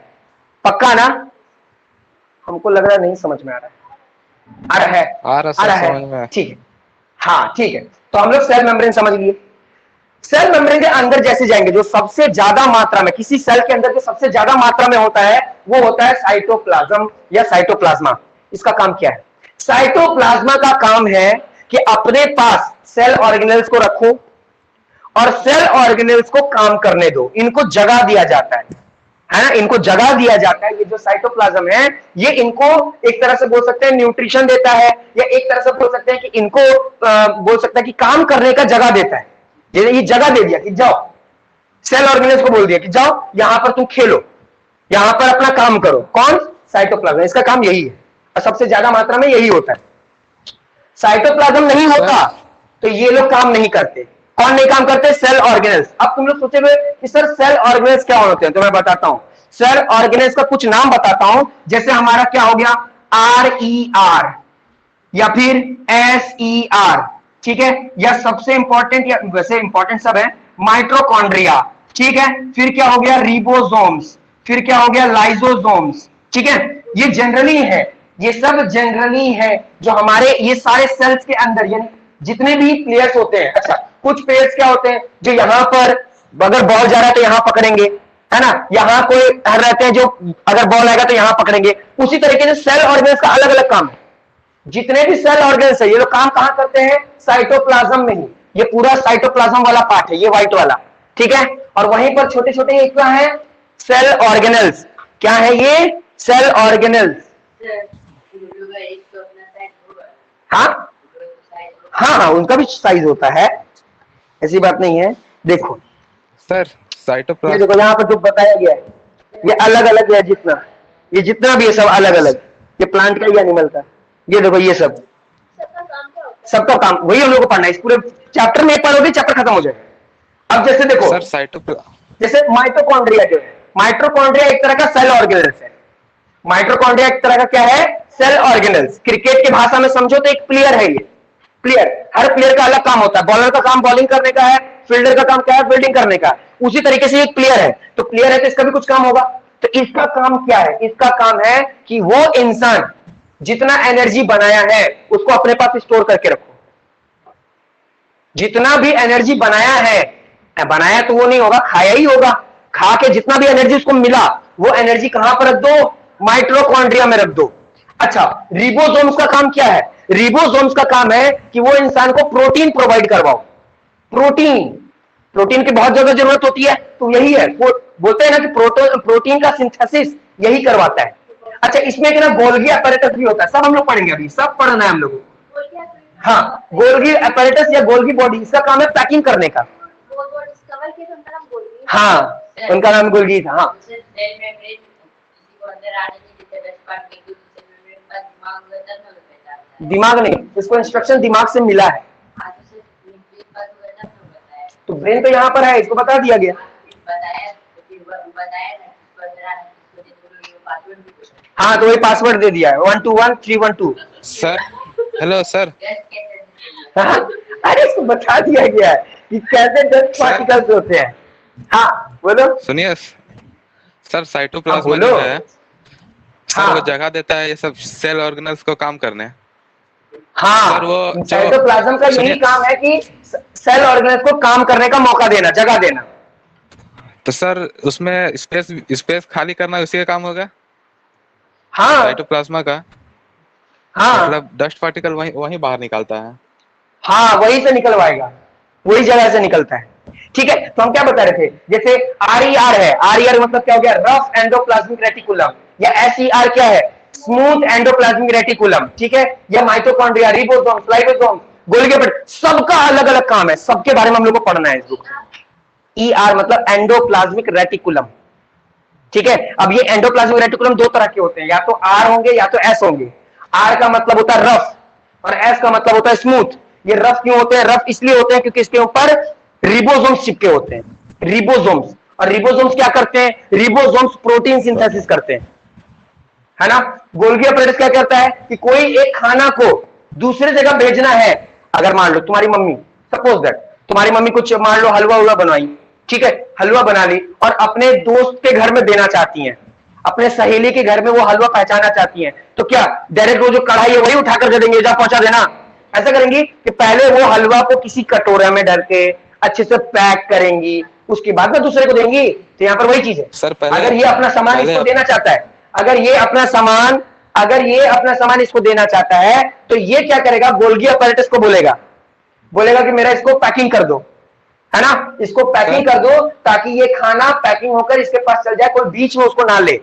पक्का ना? हमको लग रहा है नहीं समझ में आ रहा है। आ रहा है? आ रहा है। ठीक है, हाँ ठीक है। तो हम लोग सेल मेम्ब्रेन समझ लिए। सेल मेम्ब्रेन के अंदर जैसे जाएंगे, जो सबसे ज्यादा मात्रा में किसी सेल के अंदर जो सबसे ज्यादा मात्रा में होता है वो होता है साइटोप्लाज्म या साइटोप्लाज्मा। इसका काम क्या है? साइटोप्लाज्मा का काम है कि अपने पास सेल ऑर्गेनेल्स को रखो और सेल ऑर्गेनेल्स को काम करने दो, इनको जगह दिया जाता है ना, इनको जगह दिया जाता है। ये जो साइटोप्लाज्म है ये इनको एक तरह से बोल सकते हैं न्यूट्रिशन देता है, या एक तरह से बोल सकते हैं कि इनको बोल सकते हैं कि काम करने का जगह देता है। जैसे ये जगह दे दिया कि जाओ, सेल ऑर्गेनेल्स को बोल दिया कि जाओ यहां पर तुम खेलो, यहां पर अपना काम करो। कौन? साइटोप्लाज्म। इसका काम यही है और सबसे ज्यादा मात्रा में यही होता है। साइटोप्लाज्म नहीं होता तो ये लोग काम नहीं करते। कौन नहीं काम करते? Cell organelles. अब तुम लोग सोचोगे कि सर सेल ऑर्गेनेल्स क्या होते हैं, तो मैं बताता हूं। सेल ऑर्गेनेल्स का कुछ नाम बताता हूं। जैसे हमारा क्या हो गया? RER या फिर SER, ठीक है, या सबसे इंपॉर्टेंट, या वैसे इंपॉर्टेंट सब है, माइटोकॉन्ड्रिया, ठीक है, फिर क्या हो गया? रिबोसोम्स, फिर क्या हो गया? लाइसोसोम्स, ठीक है। ये जनरली है, ये सब जनरली है जो हमारे ये सारे सेल्स के अंदर यानी जितने भी प्लेयर्स होते हैं। अच्छा, कुछ प्लेयर्स क्या होते हैं जो यहां पर अगर बॉल जा रहा है तो यहां पकड़ेंगे, है ना, यहां कोई रहते हैं जो अगर बॉल आएगा तो यहां पकड़ेंगे। उसी तरीके से सेल ऑर्गेन्स का अलग अलग काम है। जितने भी सेल ऑर्गेन्स है ये लोग काम कहां करते हैं? साइटोप्लाज्म में ही। ये पूरा साइटोप्लाज्म वाला पार्ट है, ये व्हाइट वाला, ठीक है। और वहीं पर छोटे छोटे क्या है? Cell organelles. क्या है ये? Cell organelles. हाँ हाँ हाँ, उनका भी साइज होता है, ऐसी बात नहीं है। देखो सर ये साइटोप्लाज्म, देखो यहाँ पर जो बताया गया है ये अलग अलग है, ये जितना भी है सब अलग अलग। ये प्लांट का या एनिमल का, ये देखो ये सब सबका काम वही हम लोग को पढ़ना है। इस पूरे चैप्टर में एक पढ़ोगे चैप्टर खत्म हो जाएगा। अब जैसे देखो सर साइटोप्लाज्म, जैसे माइटोकॉन्ड्रिया जो है, माइटोकॉन्ड्रिया एक तरह का सेल ऑर्गेनल्स है। माइटोकॉन्ड्रिया एक तरह का क्या है? Cell organelles. क्रिकेट की भाषा में समझो तो एक प्लेयर है ये। प्लेयर, हर प्लेयर का अलग काम होता है। बॉलर का काम बॉलिंग करने का है, फील्डर का काम क्या है? फील्डिंग करने का। उसी तरीके से एक प्लेयर है, तो प्लेयर है तो इसका भी कुछ काम होगा। तो इसका काम क्या है? इसका काम है कि वो इंसान जितना एनर्जी बनाया है उसको अपने पास स्टोर करके रखो। जितना भी एनर्जी बनाया है, बनाया तो वो नहीं होगा, खाया ही होगा। खा के जितना भी एनर्जी उसको मिला वो एनर्जी कहां पर रख दो? माइटोकॉन्ड्रिया में रख दो। अच्छा, रिबोसोम्स का काम क्या है? रिबोसोम्स का काम है कि वो इंसान को प्रोटीन प्रोवाइड करवाओ। प्रोटीन की बहुत ज्यादा जरूरत होती है, तो यही है, बोलते हैं ना कि प्रोटीन का सिंथेसिस यही करवाता है। अच्छा, इसमें क्या गोल्गी अपैरेटस भी होता है, सब हम लोग पढ़ेंगे, अभी सब पढ़ना है हम लोग। हाँ, गोल्गी अपैरेटस या गोल्गी बॉडी, इसका काम है पैकिंग करने का। हाँ, उनका नाम गोल्गी था। हाँ, दिमाग नहीं, इसको इंस्ट्रक्शन दिमाग से मिला है। तो ब्रेन तो यहाँ पर है, इसको बता दिया गया। हाँ, तो वही पासवर्ड दे दिया है 121312। सर हेलो सर, हाँ, अरे इसको बता दिया गया है कि कैसे 10 पार्टिकल्स होते हैं। हाँ बोलो। सुनिए सर, साइटोप्लाज्म बोलो। जो है सर हाँ। वो जगह देता है ये सब सेल ऑर्गेनल्स को काम करने। हाँ, सर वो साइटोप्लाज्म का यही काम है कि सेल ऑर्गेनल्स को काम करने का मौका देना, जगह देना। तो सर उसमें स्पेस खाली करना उसी का काम होगा हाँ साइटोप्लाज्मा का। हाँ मतलब डस्ट पार्टिकल वहीं बाहर निकालता है। हाँ, वही से निकलवाएगा, वही जगह से निकलता है। ठीक है, तो हम क्या बता रहे थे? जैसे RER है, RER मतलब क्या हो गया? Rough endoplasmic reticulum. या SER क्या है? स्मूथ एंडोप्लाज्मिक रेटिकुलम, ठीक है, या mitochondria, ribosome, lysosome, Golgi apparatus, सबका अलग अलग काम है, सबके बारे में हम लोग को पढ़ना है इस बुक में। ER मतलब एंडोप्लाज्मिक रेटिकुलम, ठीक है। अब ये एंडोप्लाज्मिक रेटिकुलम दो तरह के होते हैं, या तो R होंगे या तो S होंगे। R का मतलब होता है रफ और S का मतलब होता है स्मूथ। ये रफ क्यों होते हैं? रफ इसलिए होते हैं क्योंकि इसके ऊपर रिबोसोम्स चिपके होते हैं, रिबोसोम्स। और रिबोसोम्स क्या करते हैं? रिबोसोम्स प्रोटीन सिंथेसिस करते हैं, है ना। गोल्गी अपैरेटस क्या करता है कि कोई एक खाना को दूसरे जगह भेजना है। अगर मान लो तुम्हारी मम्मी, सपोज दैट तुम्हारी मम्मी कुछ मान लो हलवा हुआ बनवाई, ठीक है, हलवा बना ली और अपने दोस्त के घर में देना चाहती हैं, अपने सहेली के घर में वो हलवा पहुंचाना चाहती हैं, तो क्या डायरेक्ट वो जो कढ़ाई है वही उठाकर दे देंगे, जा पहुंचा देना? ऐसा करेंगी कि पहले वो हलवा को किसी कटोरे में डाल के अच्छे से पैक करेंगी, उसके बाद में दूसरे को देंगी। तो यहां पर वही चीज है सर, पहले अगर ये अपना सामान इसको देना चाहता है, अगर ये अपना सामान इसको देना चाहता है, तो ये क्या करेगा? गोल्गी अपैरेटस को बोलेगा कि मेरा इसको पैकिंग कर दो, है ना, इसको पैकिंग कर दो ताकि ये खाना पैकिंग होकर इसके पास चल जाए, कोई बीच में उसको ना ले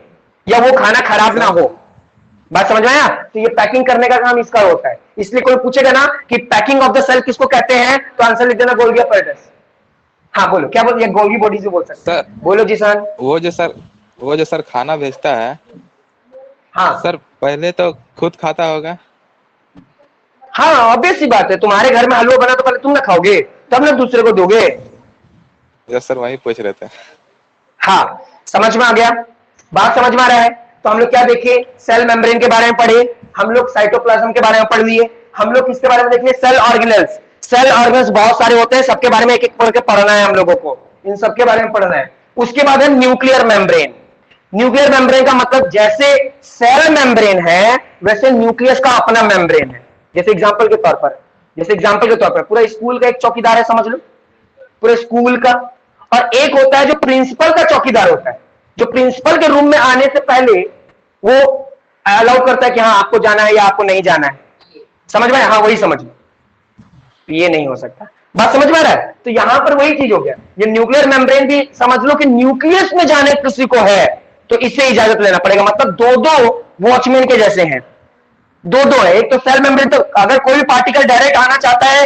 या वो खाना खराब ना हो। बात समझ में आया? तो ये पैकिंग करने का काम इसका होता है। इसलिए कोई पूछेगा ना कि पैकिंग ऑफ द सेल किसको कहते हैं, तो आंसर लिख देना गोल्गी अपैरेटस। हाँ बोलो, क्या बोल, ये गोल्गी बॉडी से बोल सकते हैं, बोलो जी सर। वो जो सर खाना भेजता है, हाँ सर पहले तो खुद खाता होगा। हाँ, ऑब्वियस सी बात है, तुम्हारे घर में हलवा बना तो पहले तुम ना खाओगे, तब ना दूसरे को दोगे। यस सर, वही पूछ रहे थे। हाँ, समझ में आ गया, बात समझ में आ रहा है। तो हम लोग क्या देखे? सेल मेम्ब्रेन के बारे में पढ़े, हम लोग साइटोप्लाज्म के बारे में पढ़ लिए, हम लोग किसके बारे में देखे? Cell organelles. सेल ऑर्गेनेल्स बहुत सारे होते हैं, सबके बारे में एक एक करके पढ़ना है हम लोगों को, इन सबके बारे में पढ़ना है। उसके बाद है न्यूक्लियर मेम्ब्रेन। न्यूक्लियर मेम्ब्रेन का मतलब जैसे सेल मेम्ब्रेन है वैसे न्यूक्लियस का अपना मेम्ब्रेन है। जैसे एग्जांपल के तौर पर पूरा स्कूल का एक चौकीदार है, समझ लो, पूरे स्कूल का। और एक होता है जो प्रिंसिपल का चौकीदार होता है, जो प्रिंसिपल के रूम में आने से पहले वो अलाउ करता है कि हाँ आपको जाना है या आपको नहीं जाना है। समझ में? हाँ वही समझ लो, ये नहीं हो सकता। बात समझ में आ रहा है? तो यहां पर वही चीज हो गया। ये न्यूक्लियर मेम्ब्रेन भी समझ लो कि न्यूक्लियस में जाने किसी को है तो इससे इजाजत लेना पड़ेगा। मतलब दो दो वॉचमैन के जैसे हैं, दो दो है। एक तो सेल मेम्ब्रेन, तो अगर कोई भी पार्टिकल डायरेक्ट आना चाहता है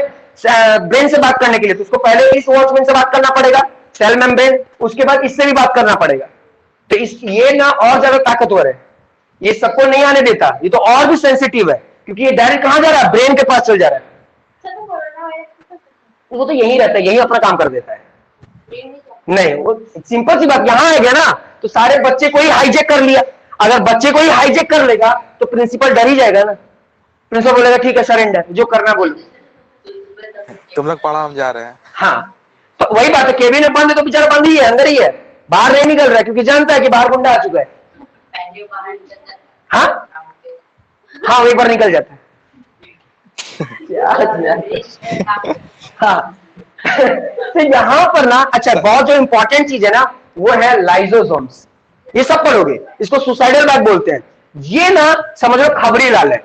ब्रेन से बात करने के लिए तो उसको पहले इस वॉचमैन से बात करना पड़ेगा, सेल मेम्ब्रेन, उसके बाद इससे भी बात करना पड़ेगा। तो ये ना और ज्यादा ताकतवर है, ये सबको नहीं आने देता, ये तो और भी सेंसिटिव है क्योंकि ये डायरेक्ट कहां जा रहा है? ब्रेन के पास चल जा रहा है। वो तो यही रहता है, यही अपना काम कर देता है। नहीं, वो सिंपल सी बात यहां है ना, तो सारे बच्चे को ही हाईजेक कर लिया। अगर बच्चे को ही हाईजेक कर लेगा तो प्रिंसिपल डर ही जाएगा ना। प्रिंसिपल बोलेगा ठीक है सरेंडर, जो करना बोलो, तुम लोग पढ़ा, हम जा रहे हैं। हाँ, तो वही बात है, केबिन में बंद है तो बेचारा बंद ही है, अंदर ही है, बाहर नहीं निकल रहा है क्योंकि जानता है कि बाहर गुंडा आ चुका है। हाँ हाँ, एक बार निकल जाता है। हाँ तो यहां पर ना, अच्छा बहुत जो इंपॉर्टेंट चीज है ना वो है लाइसोसोम्स। ये सब पढ़ोगे, इसको सुसाइडल बैग बोलते हैं। ये ना समझ लो खबरी लाल है,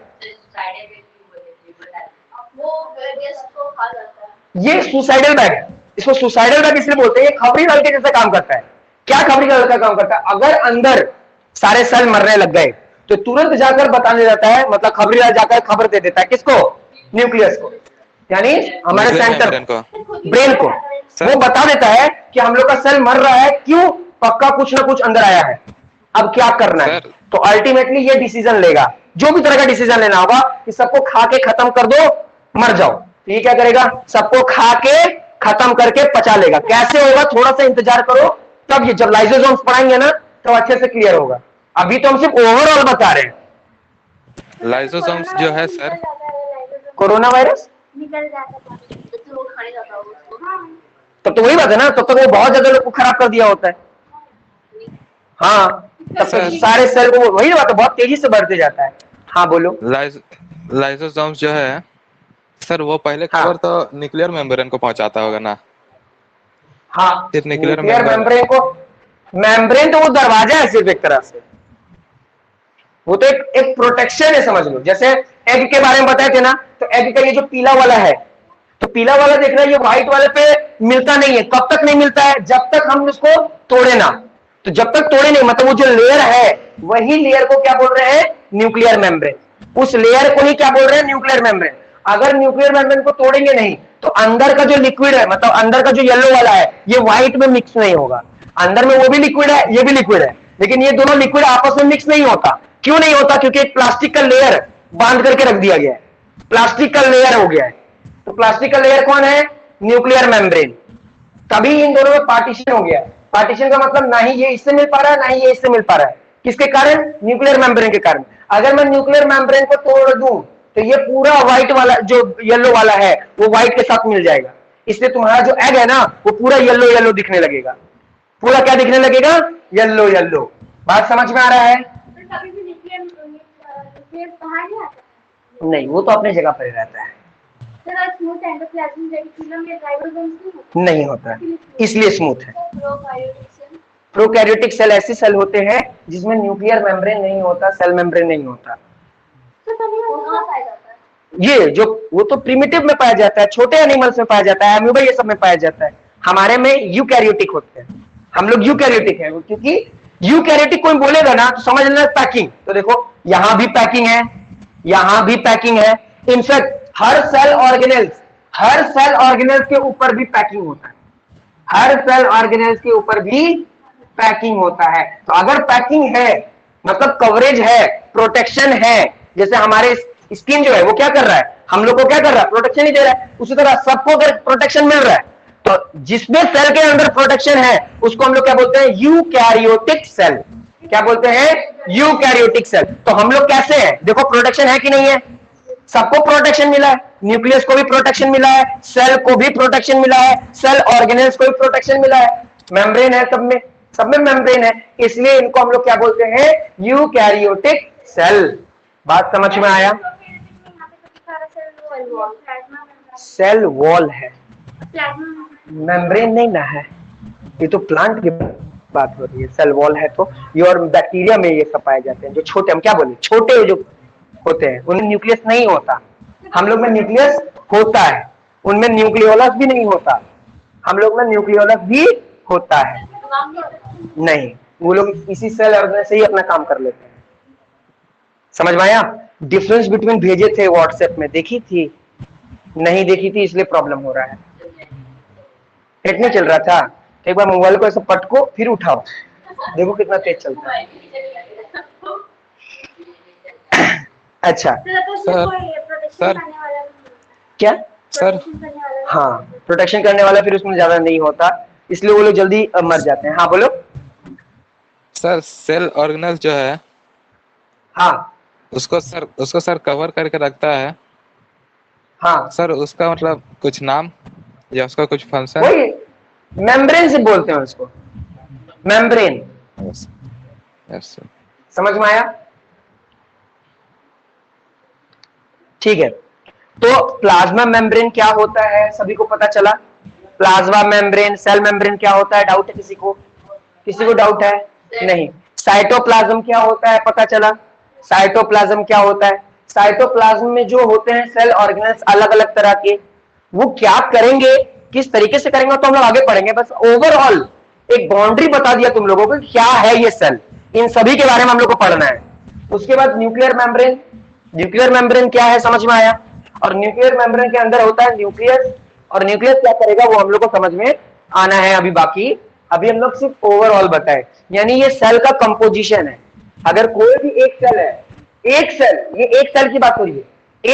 ये सुसाइडल बैग है। इसको सुसाइडल बैग इसलिए बोलते हैं, ये खबरी लाल के जैसा काम करता है। क्या खबरी लाल का काम करता है? अगर अंदर सारे सेल मरने लग गए तो तुरंत जाकर बताने जाता है, मतलब खबरी लाल जाकर खबर दे देता है किसको? न्यूक्लियस को, यानी हमारे सेंटर ब्रेन को। वो बता देता है कि हम लोग का सेल मर रहा है, क्यों? पक्का कुछ ना कुछ अंदर आया है, अब क्या करना है। तो अल्टीमेटली ये डिसीजन लेगा, जो भी तरह का डिसीजन लेना होगा कि सबको खा के खत्म कर दो, मर जाओ। तो ये क्या करेगा? सबको खा के खत्म करके पचा लेगा। कैसे होगा? थोड़ा सा इंतजार करो, तब ये जब लाइसोसोम्स पढ़ाएंगे ना तो अच्छे से क्लियर होगा। अभी तो हम सिर्फ ओवरऑल बता रहे हैं। लाइसोसोम्स जो है सर, कोरोना वायरस निकल जाता है तो वो खाने जाता होगा। तब तो वही बात है ना, तब तक वो बहुत ज्यादा लोग को खराब कर दिया होता है। हाँ, तब तक सारे सेल को, वही बात है, बहुत तेजी से बढ़ते जाता है। हाँ बोलो। लाइसोसोम्स जो है सर, वो पहले हाँ। खबर तो न्यूक्लियर मेम्ब्रेन को पहुंचाता होगा ना? हाँ, सिर्फ न्यूक्लियर मेम्ब्रेन को, मेम्ब्रेन तो वो दरवाजा है सिर्फ एक तरह से, वो तो एक प्रोटेक्शन है, समझ लो। जैसे एग के बारे में बताए थे ना, तो एग का ये जो पीला वाला है, तो पीला वाला देख रहा है, ये व्हाइट वाले पे मिलता नहीं है। कब तक नहीं मिलता है? जब तक हम उसको तोड़े ना। तो जब तक तोड़े नहीं, मतलब वो जो लेयर है वही लेयर को क्या बोल रहे हैं? Nuclear membrane. उस लेयर को ही क्या बोल रहे हैं? Nuclear membrane. अगर न्यूक्लियर मेम्ब्रेन को तोड़ेंगे नहीं तो अंदर का जो लिक्विड है, मतलब अंदर का जो येलो वाला है, ये व्हाइट में मिक्स नहीं होगा। अंदर में वो भी लिक्विड है, ये भी लिक्विड है, लेकिन ये दोनों लिक्विड आपस में मिक्स नहीं होता। क्यों नहीं होता? क्योंकि एक प्लास्टिक का लेयर बांध करके रख दिया गया है, प्लास्टिक का लेयर हो गया है। तो प्लास्टिक का लेयर कौन है? Nuclear membrane. तभी इन दोनों में पार्टीशन हो गया है। पार्टीशन का मतलब ना ही ये इससे मिल पा रहा है, ना ही ये इससे मिल पा रहा है। किसके कारण? न्यूक्लियर मेम्ब्रेन के कारण। अगर मैं न्यूक्लियर मेम्ब्रेन को तोड़ दूं तो ये पूरा व्हाइट वाला जो येलो वाला है वो व्हाइट के साथ मिल जाएगा। इसलिए तुम्हारा जो एग है ना वो पूरा येलो येलो दिखने लगेगा। पूरा क्या दिखने लगेगा? Yellow yellow. बात समझ में आ रहा है? कभी भी न्यूक्लियर बाहर नहीं आता। नहीं, वो तो अपनी जगह पर ही रहता है, सर स्मूथ एंडोप्लाज्म रेटिकुलम में राइबोसोम्स नहीं होता है, इसलिए स्मूथ है। प्रोकार्योटिक सेल प्रोकैरियोटिक सेल ऐसे सेल होते हैं जिसमें न्यूक्लियर मेम्ब्रेन नहीं होता, सेल मेम्ब्रेन नहीं होता। तो तभी वो कहाँ पाया जाता है? ये जो वो तो प्रिमिटिव में पाया जाता है, छोटे एनिमल्स में पाया जाता है, अमीबा ये सब में पाया जाता है। हमारे में यूकैरियोटिक होते हैं, हम लोग यूकैरियोटिक है, क्योंकि यूकैरियोटिक कोई बोलेगा ना तो समझ लेना पैकिंग। तो देखो यहां भी पैकिंग है, यहां भी पैकिंग है। इनफैक्ट हर सेल ऑर्गेनेल्स के ऊपर भी पैकिंग होता है, हर सेल ऑर्गेनेल्स के ऊपर भी पैकिंग होता है। तो अगर पैकिंग है मतलब कवरेज है, प्रोटेक्शन है, जैसे हमारे स्किन जो है वो क्या कर रहा है? हम लोग को क्या कर रहा है? प्रोटेक्शन ही दे रहा है। उसी तरह सबको अगर प्रोटेक्शन मिल रहा है तो जिसमें सेल के अंदर प्रोटेक्शन है उसको हम लोग क्या बोलते हैं? Eukaryotic cell. क्या बोलते हैं? Eukaryotic cell. तो हम लोग कैसे हैं? देखो प्रोटेक्शन है कि नहीं है? सबको प्रोटेक्शन मिला है, न्यूक्लियस को भी प्रोटेक्शन मिला है, सेल को भी प्रोटेक्शन मिला है, सेल ऑर्गेनेल्स को भी प्रोटेक्शन मिला है, मेम्ब्रेन है सब में मेम्ब्रेन है, इसलिए इनको हम लोग क्या बोलते हैं? Eukaryotic cell. बात समझ में आया? सेल वॉल है, मेम्ब्रेन नहीं ना है। ये तो प्लांट की बात हो रही है। सेल वॉल है तो ये, और बैक्टीरिया में ये सब पाए जाते हैं जो छोटे, हम क्या बोले, छोटे जो होते हैं उनमें न्यूक्लियस नहीं होता। हम लोग में न्यूक्लियस होता है, उनमें न्यूक्लियोलस भी नहीं होता। हम लोग में न्यूक्लियोलस भी होता है नहीं, वो लोग इसी सेल ऑर्गेनेल से ही अपना काम कर लेते हैं। समझ में आया? डिफरेंस बिटवीन भेजे थे व्हाट्सएप में, देखी थी? नहीं देखी थी, इसलिए प्रॉब्लम हो रहा है। नेट नहीं चल रहा था? एक बार मोबाइल को ऐसे पटको फिर उठाओ, देखो कितना तेज चलता है। अच्छा सर क्या? सर हाँ, प्रोटेक्शन करने वाला फिर उसमें ज्यादा नहीं होता, इसलिए वो लोग जल्दी मर जाते हैं। हाँ बोलो। सर सेल ऑर्गेनल्स जो है हाँ उसको सर कवर करके रखता है। हाँ, सर उसका मतलब कुछ नाम या उसका कुछ फंक्शन? वही मेम्ब्रेन से बोलते हैं उसको, मेम्ब्रेन। Yes sir. समझ में आया? ठीक है, तो प्लाज्मा मेम्ब्रेन क्या होता है सभी को पता चला। प्लाज्मा मेम्ब्रेन, सेल मेम्ब्रेन क्या होता है? डाउट है किसी को? किसी को डाउट है? नहीं। साइटोप्लाज्म क्या होता है? पता चला। साइटोप्लाज्म क्या होता है? साइटोप्लाज्म में जो होते हैं सेल ऑर्गेनेल्स अलग अलग तरह के, वो क्या करेंगे, किस तरीके से करेंगे तो हम लोग आगे पढ़ेंगे। बस ओवरऑल एक बाउंड्री बता दिया तुम लोगों को क्या है ये सेल, इन सभी के बारे में हम लोग को पढ़ना है। उसके बाद न्यूक्लियर मेम्ब्रेन, न्यूक्लियर मेम्ब्रेन क्या है समझ में आया। और न्यूक्लियर मेम्ब्रेन के अंदर होता है न्यूक्लियस, और न्यूक्लियस क्या करेगा वो हम लोग को समझ में आना है अभी बाकी। अभी हम लोग सिर्फ ओवरऑल बताए, यानी ये सेल का कंपोजिशन है। अगर कोई भी एक सेल है, एक सेल, ये एक सेल की बात हो रही है,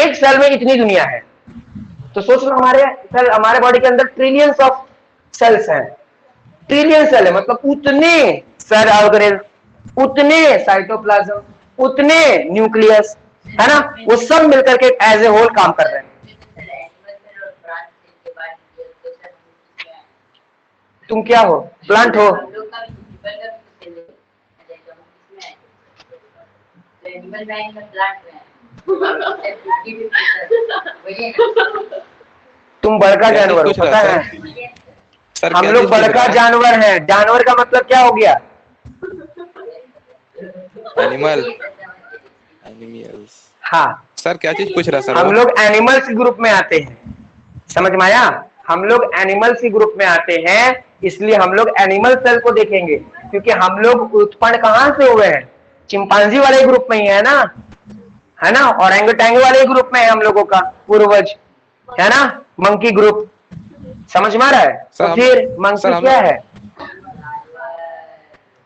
एक सेल में इतनी दुनिया है, तो सोच लो हमारे सेल, हमारे बॉडी के अंदर ट्रिलियंस ऑफ सेल्स हैं। ट्रिलियन सेल है मतलब उतने सेल ऑर्गेनेल, उतने साइटोप्लाज्म, उतने न्यूक्लियस, है ना, वो सब मिलकर के एज ए होल काम कर रहे हैं। तुम क्या हो? प्लांट हो? तुम बड़का जानवर हो, पता है? सर हम लोग बड़का जानवर हैं। जानवर का मतलब क्या हो गया? एनिमल्स। हाँ सर क्या चीज पूछ रहा सर? हम लोग एनिमल्स के ग्रुप में आते हैं, समझ में आया? हम लोग एनिमल्स के ग्रुप में आते हैं, इसलिए हम लोग एनिमल सेल को देखेंगे, क्योंकि हम लोग उत्पन्न कहां से हुए हैं? चिंपांजी वाले ग्रुप में ही है ना, ओरेंगुटेंगो वाले ग्रुप में है हम लोगों का पूर्वज, है ना, मंकी ग्रुप। समझ में आ रहा है? सर, तो फिर सर, मंकी हम क्या लोग- है?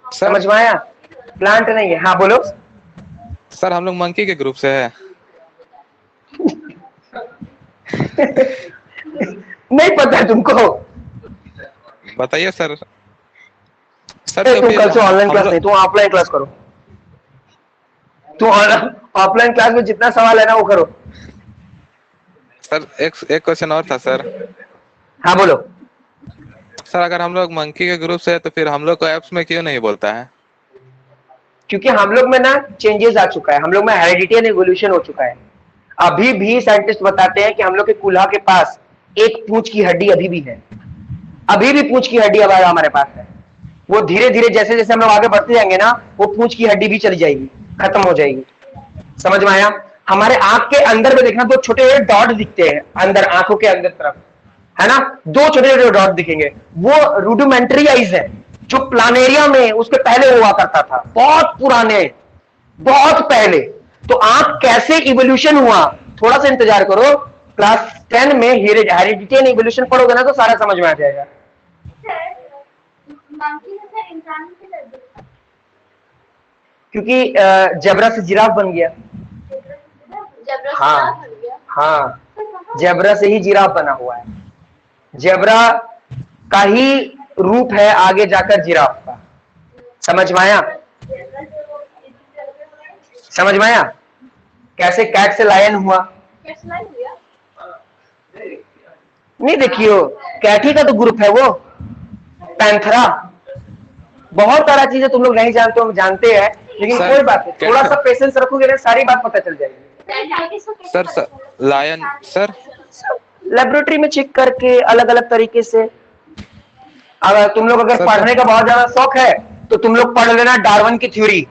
सर समझ में आया? प्लांट नहीं है। हाँ बोलो। सर हम लोग मंकी के ग्रुप से है। नहीं पता है तुमको? बताइए सर। सर ए, तो तुम फिर कल से ऑनलाइन हम क्लास लोग- नहीं, तुम ऑफलाइन क्लास करो। तुम ऑफलाइन क्लास में जितना सवाल है ना वो करो। सर एक क्वेश्चन और था सर। हाँ बोलो। सर अगर हम लोग मंकी के ग्रुप से है तो फिर हम लोग को एप्स में क्यों नहीं बोलता है? क्योंकि हम लोग में ना चेंजेस आ चुका है, हम लोग में हेरिडिटी एंड इवोल्यूशन हो चुका है। अभी भी साइंटिस्ट बताते हैं कि हम लोग के कूल्हा के पास एक पूंछ की हड्डी अभी भी है, अभी भी पूंछ की हड्डी हमारे पास है। वो धीरे धीरे जैसे जैसे हम लोग आगे बढ़ते जाएंगे ना, वो पूंछ की हड्डी भी चली जाएगी, खत्म हो जाएगी। समझ में आया? हमारे आंख के अंदर में देखना, दो छोटे छोटे डॉट दिखते हैं अंदर, आंखों के अंदर तरफ, है ना, दो छोटे छोटे डॉट दिखेंगे। वो रूडिमेंट्री आइज है, जो प्लानेरिया में उसके पहले हुआ करता था, बहुत पुराने, बहुत पहले। तो आंख कैसे इवोल्यूशन हुआ, थोड़ा सा इंतजार करो, क्लास 10 में हेरिडिटी एंड इवोल्यूशन पढ़ोगे ना तो सारा समझ में आ जाएगा। मंकी से इंसान की लड़की क्योंकि जेब्रा से जिराफ बन गया। जबरा हाँ बन गया। हाँ, जेब्रा से ही जिराफ बना हुआ है। जेब्रा का ही रूप है आगे जाकर जिराफ का। समझ में आया? समझ में आया? कैसे कैट से लायन हुआ? कैसे लाइन हुआ? नहीं देखियो, कैट ही का तो ग्रुप है वो, पैंथरा। बहुत सारा चीजें तुम लोग नहीं जानते हो, हम जानते हैं, लेकिन सर, कोई बात नहीं, थोड़ा सा पेशेंस रखोगे ना सारी बात पता चल जाएगी। सर लायन सर लेबोरेटरी में चेक करके अलग अलग तरीके से। अगर तुम लोग अगर सर, पढ़ने का बहुत ज्यादा शौक है तो तुम लोग पढ़ लेना डार्विन की थ्योरी।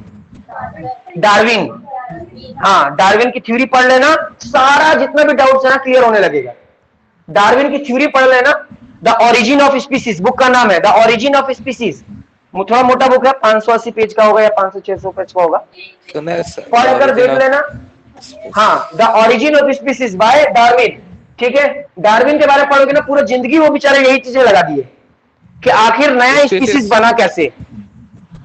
डार्विन, हाँ डार्विन की थ्योरी पढ़ लेना, सारा जितना भी डाउट्स है ना क्लियर होने लगेगा। डार्विन की थ्योरी पढ़ लेना। The origin of species book का नाम है, द ओरिजिन ऑफ स्पीसीज। थोड़ा मोटा बुक है, 580 पेज का होगा या 500-600 पेज का होगा, पढ़कर देख लेना। हाँ, the origin of species bye Darwin. ठीक है, डार्विन के बारे में पढ़ोगे ना, पूरा जिंदगी वो बेचारे यही चीजें लगा दिए कि आखिर नया स्पीसीज बना कैसे,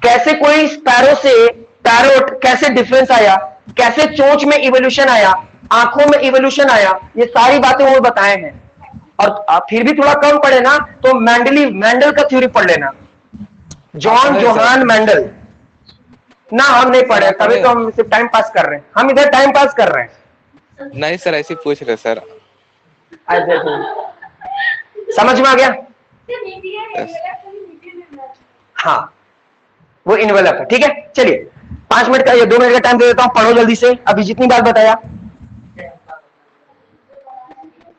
कैसे कोई स्पैरो से पैरोट कैसे डिफरेंस आया, कैसे चोंच में इवोल्यूशन आया, आंखों में इवोल्यूशन आया, ये सारी बातें वो बताए हैं। और फिर भी थोड़ा कम पढ़े ना तो मैंडल का थ्योरी पढ़ लेना, जॉन जोहान मैंडल। ना हम नहीं पढ़े, तभी तो हम सिर्फ टाइम पास कर रहे हैं, हम इधर टाइम पास कर रहे हैं। नहीं सर ऐसे पूछ रहे सर। समझ में आ गया? हाँ, वो इन्वेलप है। ठीक है, चलिए 5 मिनट का या 2 मिनट का टाइम दे देता हूं, पढ़ो जल्दी से। अभी जितनी बात बताया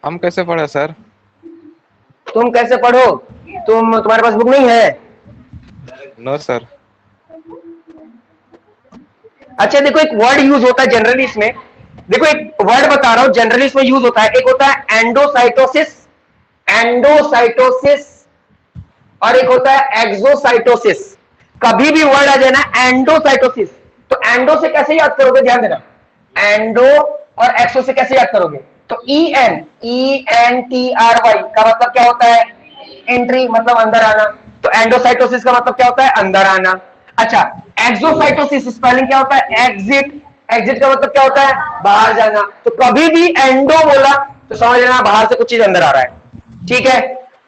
हम कैसे पढ़े सर? तुम कैसे पढ़ो? तुम्हारे पास बुक नहीं है? No sir. अच्छा देखो, एक वर्ड यूज होता है जनरली इसमें, देखो एक वर्ड बता रहा हूं जनरली इसमें यूज होता है। एक होता है एंडोसाइटोसिस, एंडोसाइटोसिस, और एक होता है एक्सोसाइटोसिस। कभी भी वर्ड आ जाए ना एंडोसाइटोसिस, तो एंडो से कैसे याद करोगे, ध्यान देना, एंडो और एक्सो से कैसे याद करोगे? तो ENTRY का मतलब क्या होता है? एंट्री, मतलब अंदर आना। तो एंडोसाइटोसिस का मतलब क्या होता है? अंदर आना। अच्छा, एक्सोसाइटोसिस स्पेलिंग क्या होता है? एग्जिट, एग्जिट का मतलब क्या होता है? बाहर जाना। तो कभी भी एंडो बोला तो समझ लेना बाहर से कुछ चीज अंदर आ रहा है। ठीक है,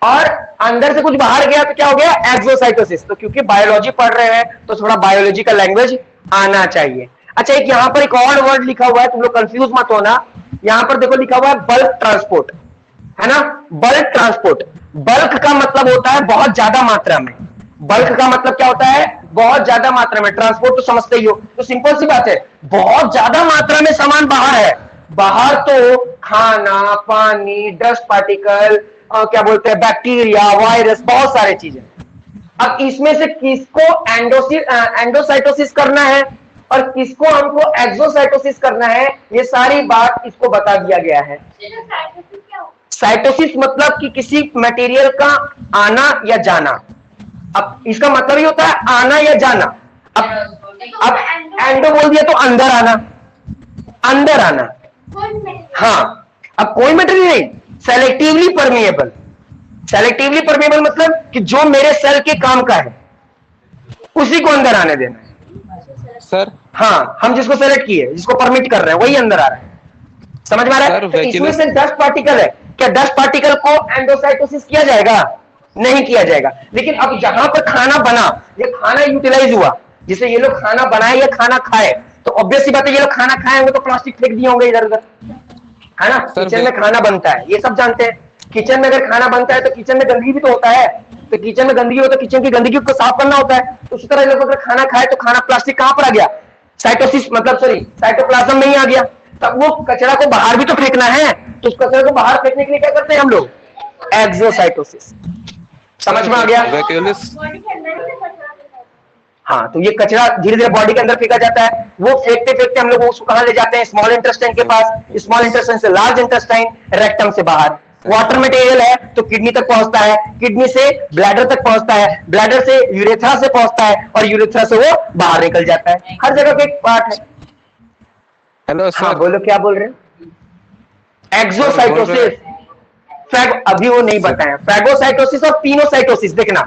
और अंदर से कुछ बाहर गया तो क्या हो गया? एक्सोसाइटोसिस। तो क्योंकि बायोलॉजी पढ़ रहे हैं तो थोड़ा बायोलॉजी का लैंग्वेज आना चाहिए। अच्छा, एक यहां पर एक और वर्ड लिखा हुआ है, तुम लोग कंफ्यूज मत होना। यहां पर देखो लिखा हुआ है बल्क ट्रांसपोर्ट, है ना, बल्क ट्रांसपोर्ट। बल्क का मतलब होता है बहुत ज्यादा मात्रा में। बल्क का मतलब क्या होता है? बहुत ज्यादा मात्रा में। ट्रांसपोर्ट तो समझते ही हो, तो सिंपल सी बात है, बहुत ज्यादा मात्रा में सामान बाहर है। बाहर तो खाना, पानी, डस्ट पार्टिकल, क्या बोलते हैं, बैक्टीरिया, वायरस, बहुत सारे चीजें। अब इसमें से किसको एंडोसाइटोसिस करना है और किसको हमको एक्सोसाइटोसिस करना है, ये सारी बात इसको बता दिया गया है। साइटोसिस मतलब कि किसी मटेरियल का आना या जाना। अब इसका मतलब ही होता है आना या जाना। अब एंडो बोल दिया तो अंदर आना, अंदर आना। कौन में हाँ, अब कोई मटेरियल नहीं, सेलेक्टिवली परमिएबल। सेलेक्टिवली परमिएबल मतलब कि जो मेरे सेल के काम का है उसी को अंदर आने देना है। सर हाँ, हम जिसको सेलेक्ट किए, जिसको परमिट कर रहे हैं, वही अंदर आ रहा है। समझ में आ रहा है? सर, तो इसमें वैक्यूलस- से 10 पार्टिकल है, क्या 10 पार्टिकल को एंडोसाइटोसिस किया जाएगा? नहीं किया जाएगा। लेकिन अब जहां पर खाना बना, ये खाना यूटिलाइज हुआ, जिसे ये लोग खाना बनाए या खाना खाए, तो ऑब्वियस सी बात है ये लोग खाना खाए होंगे तो प्लास्टिक फेंक दिए होंगे इधर उधर, है ना? सर, किचन में खाना बनता है, ये सब जानते हैं। किचन में अगर खाना बनता है तो किचन में गंदगी भी तो होता है, तो किचन में गंदगी हो तो किचन की गंदगी को साफ करना होता है। तो उसी तरह ये लोग अगर खाना खाए तो खाना प्लास्टिक कहां पर आ गया? साइटोसिस मतलब सॉरी साइटोप्लाज्म में ही आ गया। तब वो कचरा को बाहर भी तो फेंकना है, तो उस कचरे को बाहर फेंकने के लिए क्या करते हैं हम लोग? एक्सोसाइटोसिस। समझ में आ गया? वैक्यूलस बॉडी के अंदर ही से कचरा देता है। हाँ, तो ये कचरा धीरे धीरे बॉडी के अंदर फेंका जाता है। वो फेंकते फेंकते हम लोग उसको कहां ले जाते हैं? स्मॉल इंटेस्टाइन के पास, स्मॉल इंटेस्टाइन से लार्ज इंटेस्टाइन, रेक्टम से बाहर। वाटर मटेरियल है तो किडनी तक पहुंचता है, किडनी से ब्लैडर तक पहुंचता है, ब्लैडर से यूरेथ्रा से पहुंचता है, और यूरेथ्रा से वो बाहर निकल जाता है। हर जगह का एक पार्ट है। हेलो हाँ, सर। बोलो क्या बोल रहे हैं? एक्सोसाइटोसिस, अभी वो नहीं बताया। फैगोसाइटोसिस और पिनोसाइटोसिस, देखना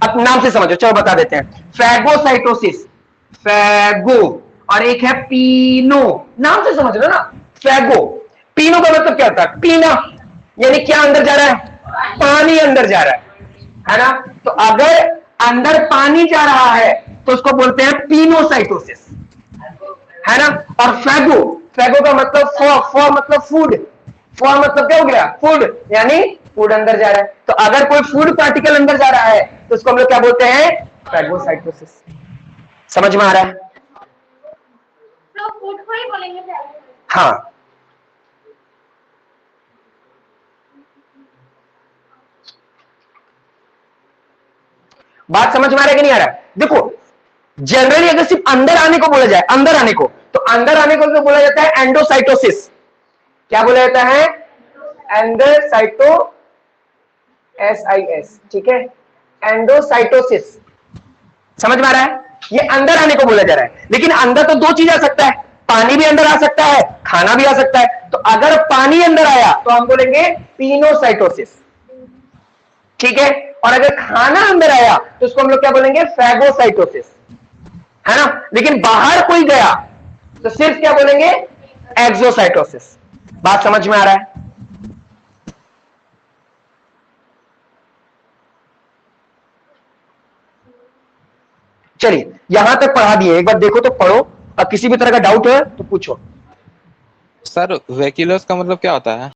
अब नाम से समझो, चलो बता देते हैं। फैगोसाइटोसिस, फैगो, और एक है पीनो, नाम से समझ लो ना। फैगो, पीनो का मतलब क्या होता है? पीना, यानी क्या अंदर जा रहा है? पानी अंदर जा रहा है ना? तो अगर अंदर पानी जा रहा है तो उसको बोलते हैं पीनोसाइटोसिस, है ना? और फैगो, फैगो का मतलब फॉर मतलब फूड, फॉर मतलब क्या हो गया? फूड, यानी फूड अंदर जा रहा है। तो अगर कोई फूड पार्टिकल अंदर जा रहा है तो उसको हम लोग क्या बोलते हैं? फैगोसाइटोसिस। समझ में आ रहा है? तो फूड को ही बोलेंगे पहले। हाँ, बात समझ में आ रहा है कि नहीं आ रहा है? देखो, जनरली अगर सिर्फ अंदर आने को बोला जाए, अंदर आने को, तो अंदर आने को तो बोला जाता है एंडोसाइटोसिस। क्या बोला जाता है? एंडोसाइटो, SIS, ठीक है? एंडोसाइटोसिस। समझ में आ रहा है? ये अंदर आने को बोला जा रहा है। लेकिन अंदर तो दो चीज आ सकता है, पानी भी अंदर आ सकता है, खाना भी आ सकता है। तो अगर पानी अंदर आया तो हम बोलेंगे पिनोसाइटोसिस, ठीक है? और अगर खाना अंदर आया तो उसको हम लोग क्या बोलेंगे? फैगोसाइटोसिस, है ना? लेकिन बाहर कोई गया तो सिर्फ क्या बोलेंगे? एक्सोसाइटोसिस। बात समझ में आ रहा है? चलिए, यहां तक पढ़ा दिए, एक बार देखो तो पढ़ो, अब किसी भी तरह का डाउट है तो पूछो। सर वैक्यूलस का मतलब क्या होता है?